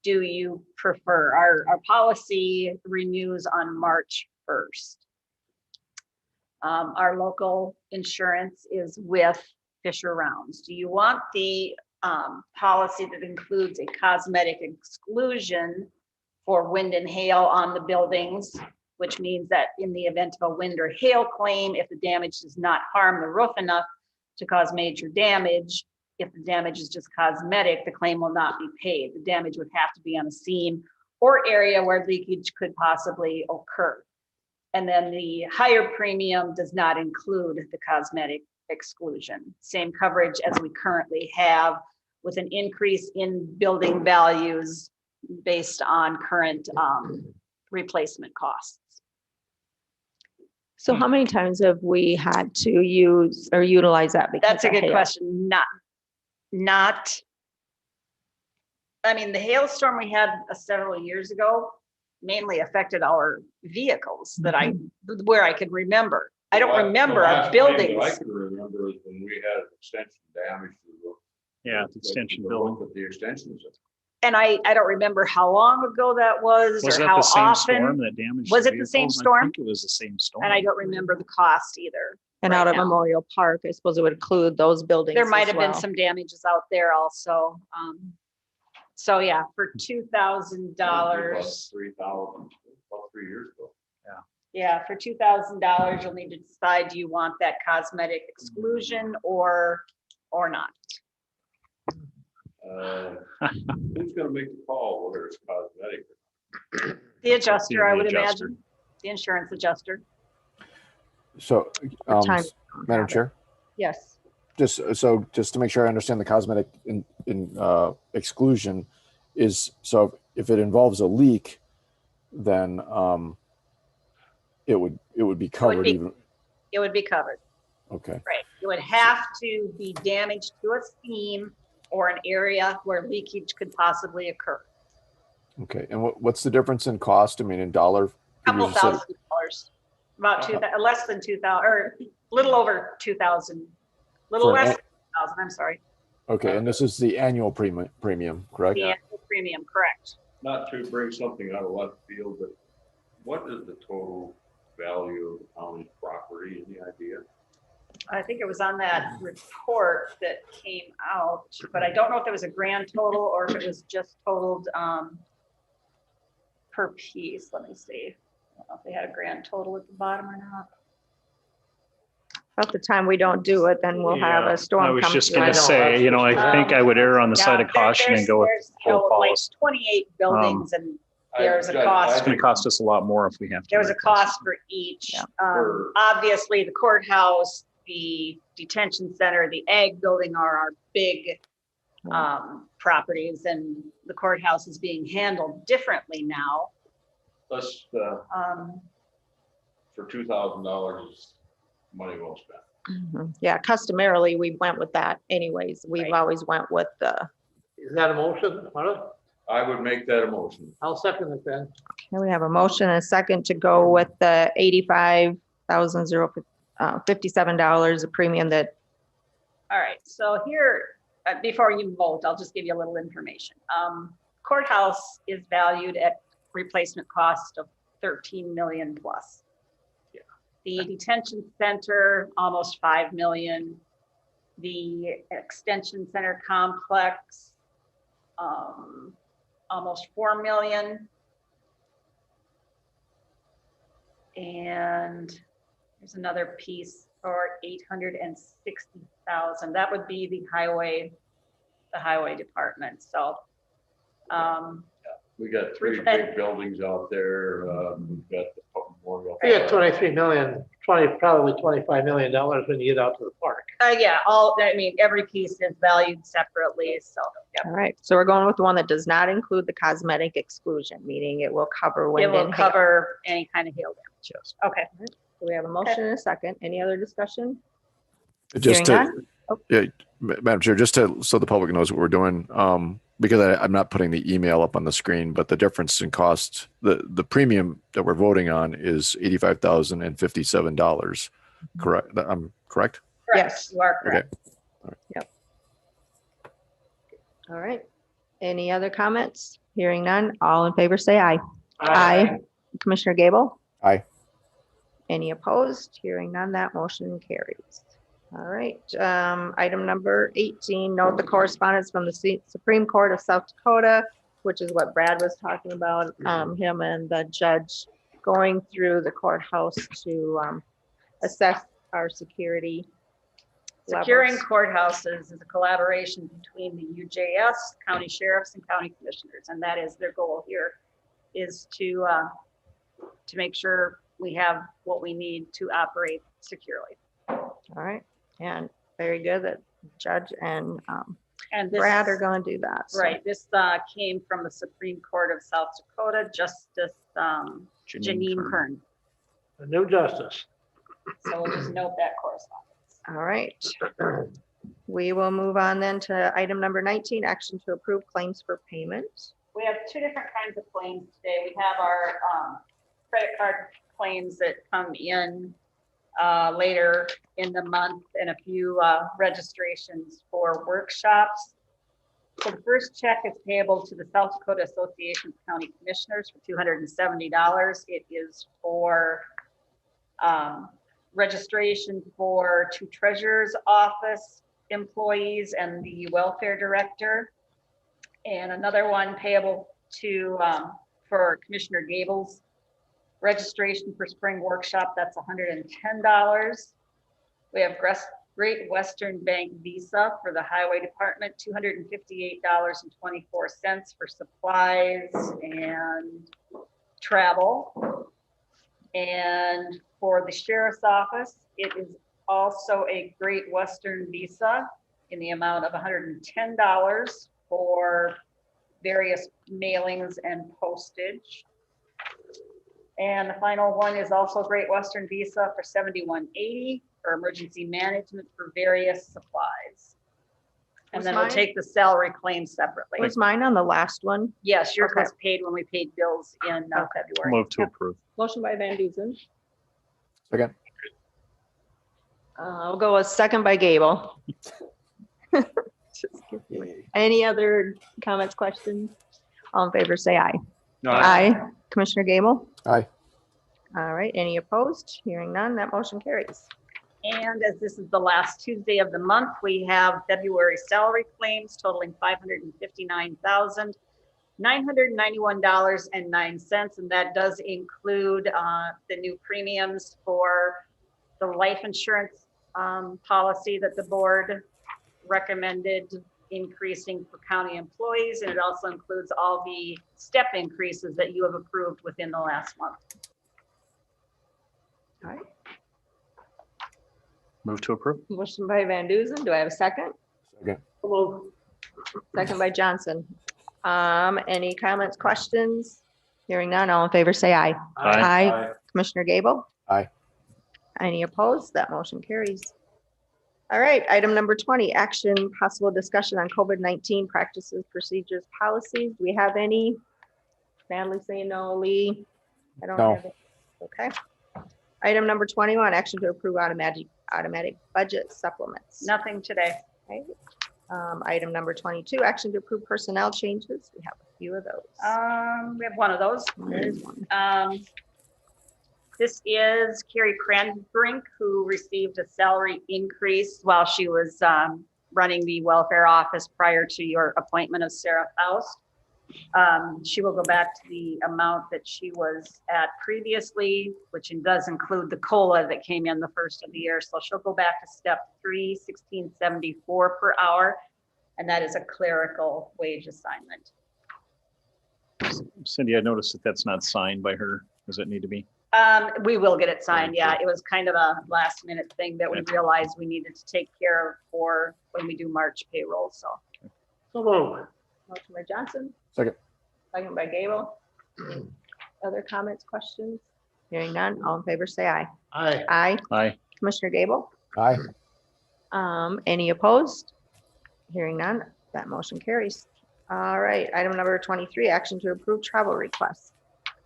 do you prefer? Our policy renews on March 1st. Our local insurance is with Fisher Rounds. Do you want the policy that includes a cosmetic exclusion for wind and hail on the buildings, which means that in the event of a wind or hail claim, if the damage does not harm the roof enough to cause major damage, if the damage is just cosmetic, the claim will not be paid. The damage would have to be on a seam or area where leakage could possibly occur. And then the higher premium does not include the cosmetic exclusion. Same coverage as we currently have, with an increase in building values based on current replacement costs. So how many times have we had to use or utilize that? That's a good hail? question. I mean, the hailstorm we had several years ago mainly affected our vehicles where I could remember. I don't remember our buildings. I can remember is when we had an extension damage to the roof. Yeah, the extension building. But the extensions. And I don't remember how long ago that was Was or that how the same often. storm that damaged? Was it the same vehicles? I storm? think it was the same storm. And I don't remember the cost either. And right out at now. Memorial Park, I suppose it would include those buildings. There might as have well. been some damages out there also. So yeah, for $2,000. 3,000, about 3 years ago. Yeah, for $2,000, you'll need to decide, do you want that cosmetic exclusion or not? Who's gonna make the call whether it's cosmetic? The adjuster, I would adjuster. imagine, the insurance adjuster. So, time. Madam Chair, Yes. just to make sure I understand the cosmetic exclusion is, so if it involves a leak, then it would be covered even. It would be covered, Okay. right? It would have to be damaged to a seam or an area where leakage could possibly occur. Okay. And what's the difference in cost? I mean, in dollar? Couple figures, you said- $1,000, about less than 2,000, or a little over 2,000, little For an less than 2,000. I'm sorry. Okay. And this is the annual premium, correct? The annual premium, correct? Not to bring something out of left field, but what is the total value of the county property? Any idea? I think it was on that report that came out, but I don't know if there was a grand total or if it was just totaled per piece. Let me see. I don't know if they had a grand total at the bottom or not. About the time we don't do it, then we'll have Yeah, a storm. I was come just through. gonna say, you know, I think I would err on the side of caution and go with full Like policy. 28 buildings and there's a I- cost. It's gonna cost us a lot more if we have to. There was a cost for each. For- Obviously, the courthouse, the detention center, the ag building are our big properties, and the courthouse is being handled differently now. Let's, Um, for $2,000, money well spent. Mhm. Yeah, customarily, we went with that anyways. We've Right. always went with the, Is that a motion, Marla? I would make that a motion. I'll second it then. okay, we have a motion and a second to go with the $85,057, a premium that, All right, so here, before you vote, I'll just give you a little information. Courthouse is valued at replacement cost of 13 million plus. The detention center, almost 5 million. The extension center complex, almost 4 million. And there's another piece for 860,000. That would be the highway department. So, We got three And- big buildings out there. We've got the Memorial. You got 23 million, probably $25 million when you get out to the park. yeah, every piece is valued separately. So, yeah. all right. So we're going with the one that does not include the cosmetic exclusion, meaning it will cover It wind will and hail. cover any kind of hail damage. Yes. Okay. So we have a motion and a second. Any other discussion? Just Hearing to, none? Oh. yeah, Madam Chair, just to, so the public knows what we're doing, because I'm not putting the email up on the screen, but the difference in cost, the premium that we're voting on is $85,057. Correct? I'm correct? Yes. You are Okay. correct. All right. Any other comments? Hearing none. All in favor, say aye. Aye. Commissioner Gable? Aye. Any opposed? Hearing none, that motion carries. All right. Item number 18, note the correspondence from the Supreme Court of South Dakota, which is what Brad was talking about, him and the judge going through the courthouse to assess our security Securing levels. courthouses is a collaboration between the UJS, county sheriffs, and county commissioners, and that is their goal here, is to make sure we have what we need to operate securely. All right. And very good that judge and And this, Brad are going to do that. so. right, this came from the Supreme Court of South Dakota, Justice Janine Kern. A new justice. So we'll just note that correspondence. All right. We will move on then to item number 19, action to approve claims for payment. We have two different kinds of claims today. We have our credit card claims that come in later in the month, and a few registrations for workshops. So the first check is payable to the South Dakota Association of County Commissioners for $270. It is for registration for 2 treasurer's office employees and the welfare director. And another one payable to for Commissioner Gable's registration for spring workshop, that's $110. We have Great Western Bank Visa for the Highway Department, $258.24 for supplies and travel. And for the sheriff's office, it is also a Great Western Visa in the amount of $110 for various mailings and postage. And the final one is also Great Western Visa for $71.80 for emergency management for various supplies. And Was then we'll mine- take the salary claim separately. Was mine on the last one? Yes, yours Okay. was paid when we paid bills in February. Move to approve. Motion by Van Duzen. Second. I'll go with second by Gable. Just kidding. Any other comments, questions? All in favor, say aye. Aye. Commissioner Gable? Aye. All right, any opposed? Hearing none, that motion carries. And as this is the last Tuesday of the month, we have February salary claims totaling $559,991.09. And that does include the new premiums for the life insurance policy that the board recommended increasing for county employees. And it also includes all the step increases that you have approved within the last month. All right. Move to approve. Motion by Van Duzen. Do I have a second? Second. Second by Johnson. Any comments, questions? Hearing none, all in favor, say aye. Aye. Commissioner Gable? Aye. Any opposed? That motion carries. All right, item number 20, action, possible discussion on COVID-19 practices, procedures, policies. Do we have any? Natalie saying no, Lee? I don't No. have it. Okay. Item number 21, action to approve automatic budget supplements. Nothing today. Okay. Item number 22, action to approve personnel changes. We have a few of those. We have one of those. There's one. This is Carrie Cranbrink, who received a salary increase while she was running the welfare office prior to your appointment of Sarah Faust. She will go back to the amount that she was at previously, which does include the COLA that came in the first of the year. So she'll go back to step 3, $16.74 per hour. And that is a clerical wage assignment. Cindy, I noticed that that's not signed by her. Does it need to be? We will get it signed. Yeah, it was kind of a last minute thing that we realized we needed to take care of for when we do March payroll. So. Motion by Johnson. Second. Second by Gable. Other comments, questions? Hearing none, all in favor, say aye. Aye. Aye. Aye. Commissioner Gable? Aye. Any opposed? Hearing none, that motion carries. All right, item number 23, action to approve travel requests.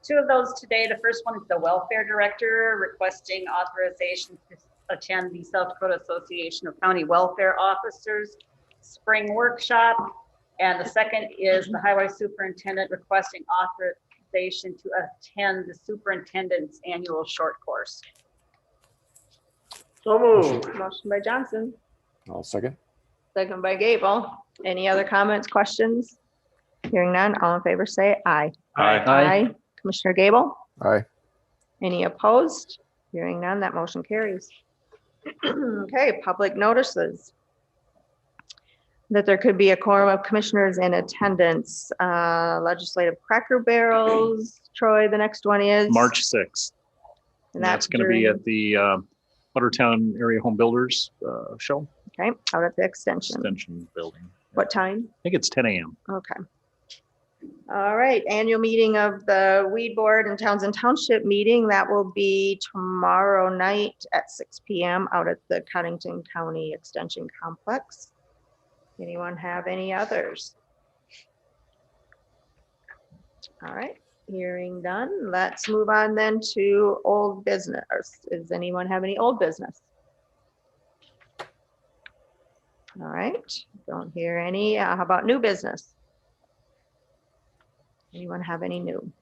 Two of those today. The first one is the welfare director requesting authorization to attend the South Dakota Association of County Welfare Officers Spring Workshop. And the second is the highway superintendent requesting authorization to attend the superintendent's annual short course. So moved. Motion by Johnson, I'll second. second by Gable. Any other comments, questions? Hearing none, all in favor, say aye. Aye. Commissioner Gable? Aye. Any opposed? Hearing none, that motion carries. Okay, public notices. That there could be a quorum of commissioners in attendance. Legislative Cracker Barrels. Troy, the next one is? March 6th. And And that's going to be during- at the Buttertown Area Home Builders Show, Okay, out at the extension. Extension Building. What time? I think it's 10 a.m. Okay. All right, annual meeting of the Weed Board and Townsend Township meeting. That will be tomorrow night at 6 p.m. out at the Connington County Extension Complex. Anyone have any others? All right, hearing none. Let's move on then to old business. Does anyone have any old business? All right, don't hear any. How about new business? Anyone have any new?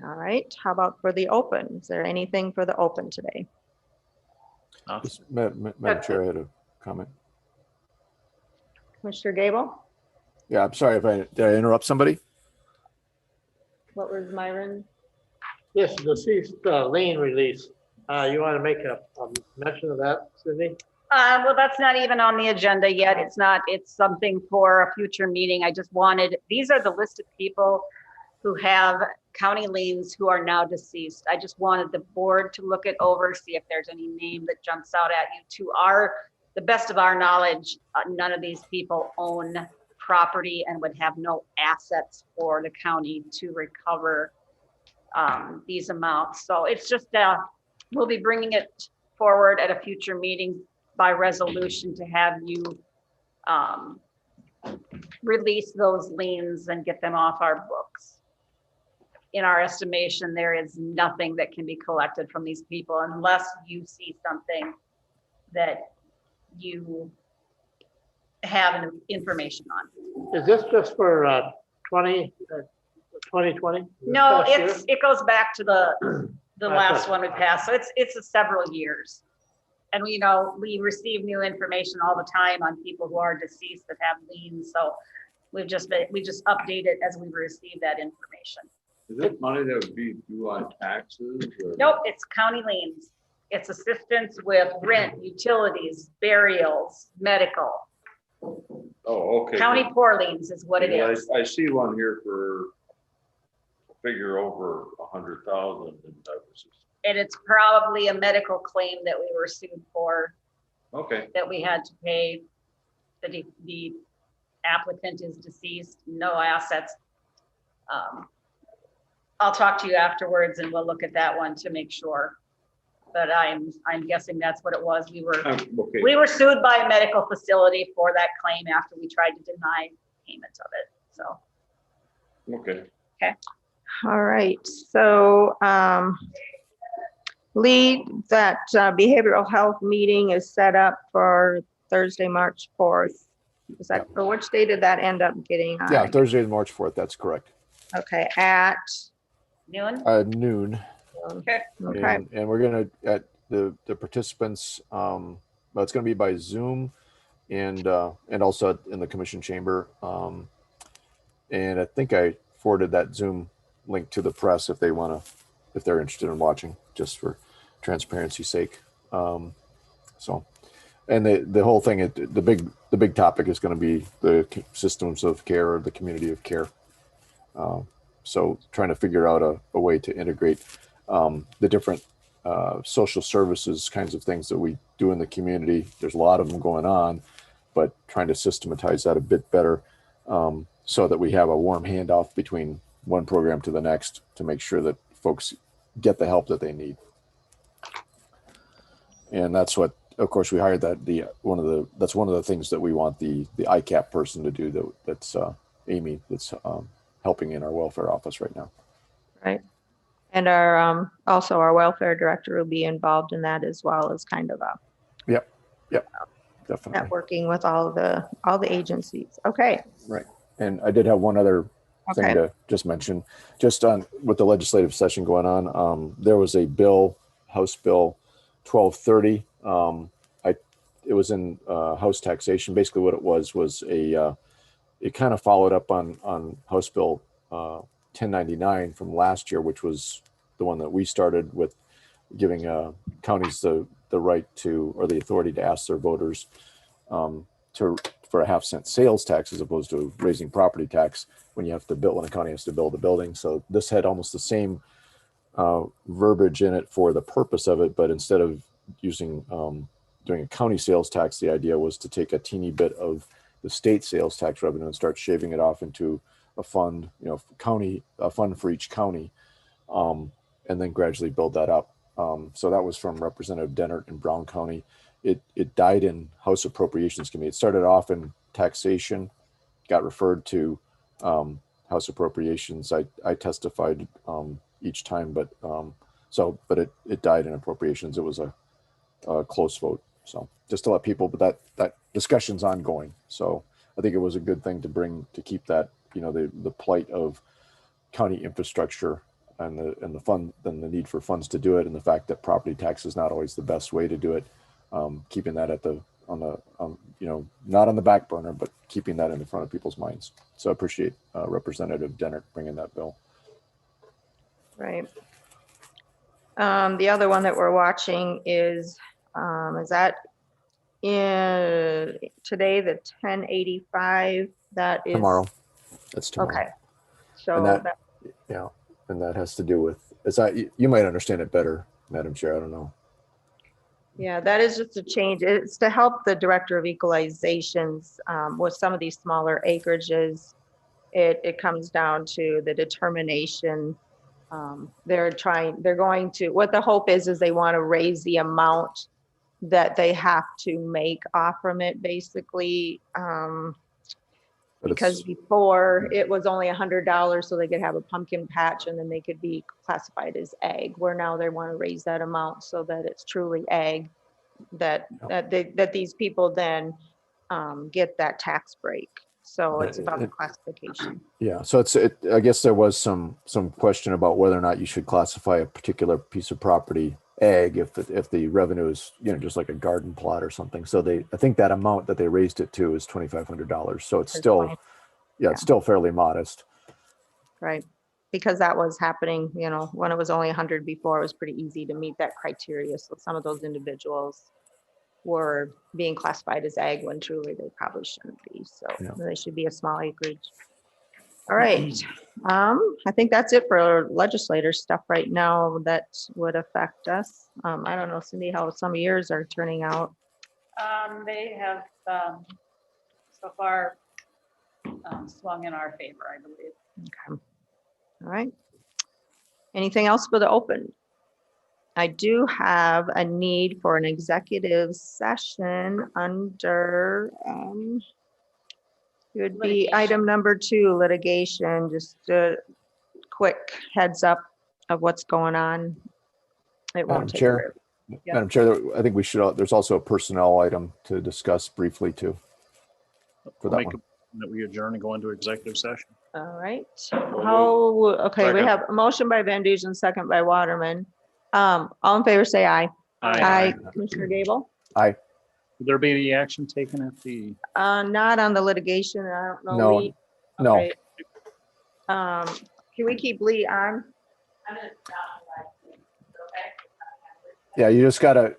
All right, how about for the open? Is there anything for the open today? Just Madam Chair, I had a comment. Commissioner Gable? Yeah, I'm sorry if did I interrupt somebody? What was Myron? This deceased lien release. You want to make a mention of that, Cindy? Well, that's not even on the agenda yet. It's something for a future meeting. I just wanted, these are the list of people who have county liens who are now deceased. I just wanted the board to look it over, see if there's any name that jumps out at you. To the best of our knowledge, none of these people own property and would have no assets for the county to recover these amounts. So it's just, we'll be bringing it forward at a future meeting by resolution to have you release those liens and get them off our books. In our estimation, there is nothing that can be collected from these people unless you see something that you have information on. Is this just for 2020? No, it goes back to the last one we passed. So it's several years. And we receive new information all the time on people who are deceased that have liens. So we just update it as we receive that information. Is it money that would be due on taxes? Or? Nope, it's county liens. It's assistance with rent, utilities, burials, medical. Oh, okay. County poor liens is what it is. I see one here for a figure over 100,000. And it's probably a medical claim that we were sued for. Okay. That we had to pay. The applicant is deceased, no assets. I'll talk to you afterwards and we'll look at that one to make sure. But I'm guessing that's what it was. We were sued by a medical facility for that claim after we tried to deny payment of it. So. Okay. Okay. All right, so Lee, that behavioral health meeting is set up for Thursday, March 4th. Is that, or which day did that end up getting? Yeah, Thursday, March 4th. That's correct. Okay, at noon. Noon. Okay. Okay. And we're gonna at the participants. Well, it's gonna be by Zoom, and also in the commission chamber. And I think I forwarded that Zoom link to the press if they're interested in watching, just for transparency's sake. So, and the whole thing, the big topic is going to be the systems of care, or the community of care. So trying to figure out a way to integrate the different social services kinds of things that we do in the community. There's a lot of them going on, but trying to systematize that a bit better, so that we have a warm handoff between one program to the next, to make sure that folks get the help that they need. And that's what, of course, we hired that's one of the things that we want the ICAP person to do. That's Amy, that's helping in our welfare office right now. Right. And our also our welfare director will be involved in that as well as kind of a Definitely. networking with all the agencies. Okay. Right. And I did have one other thing to just mention, just on with the legislative session going on. There was a bill, House Bill 1230. It was in House taxation. Basically what it was it kind of followed up on House Bill 1099 from last year, which was the one that we started with, giving counties the right to, or the authority to ask their voters for a half-cent sales tax as opposed to raising property tax when you have to build, when a county has to build a building. So this had almost the same verbiage in it for the purpose of it, but instead of using doing a county sales tax, the idea was to take a teeny bit of the state sales tax revenue and start shaving it off into a fund, a fund for each county, and then gradually build that up. So that was from Representative Dennert in Brown County. It died in House Appropriations Committee. It started off in taxation, got referred to House Appropriations. I testified each time, but it died in Appropriations. It was a close vote. So just to let people, but that discussion's ongoing. So I think it was a good thing to keep that, the plight of county infrastructure and the fund, and the need for funds to do it, and the fact that property tax is not always the best way to do it. Keeping that not on the back burner, but keeping that in the front of people's minds. So I appreciate Representative Dennert bringing that bill. Right. The other one that we're watching is that in today, the 1085, that is Tomorrow. That's tomorrow. Okay. So and that has to do with, you might understand it better, Madam Chair. I don't know. Yeah, that is just a change. It's to help the Director of Equalizations with some of these smaller acreages. It comes down to the determination. What the hope is they want to raise the amount that they have to make off from it, basically. Because before it was only $100, so they could have a pumpkin patch and then they could be classified as ag, where now they want to raise that amount so that it's truly ag, that these people then get that tax break. So it's about the classification. Yeah, so I guess there was some question about whether or not you should classify a particular piece of property ag if the revenue is just like a garden plot or something. So I think that amount that they raised it to is $2,500. So it's still it's still fairly modest. Right, because that was happening, when it was only 100 before, it was pretty easy to meet that criteria. So some of those individuals were being classified as ag when truly they probably shouldn't be. So they should be a small acreage. All right. I think that's it for legislator stuff right now that would affect us. I don't know, Cindy, how some of yours are turning out. They have so far swung in our favor, I believe. Okay. All right. Anything else for the open? I do have a need for an executive session under, it would be item number 2, litigation. Just a quick heads up of what's going on. It won't take Chair, Madam Chair, I think we should, there's also a personnel item to discuss briefly too. For that one. That we adjourn and go into executive session. All right. Okay, we have a motion by Van Duzen, second by Waterman. All in favor, say aye. Aye. Commissioner Gable? Aye. Will there be any action taken at the? Not on the litigation. I don't know. No. Lee. No. Okay. Can we keep Lee on? Yeah, you just gotta,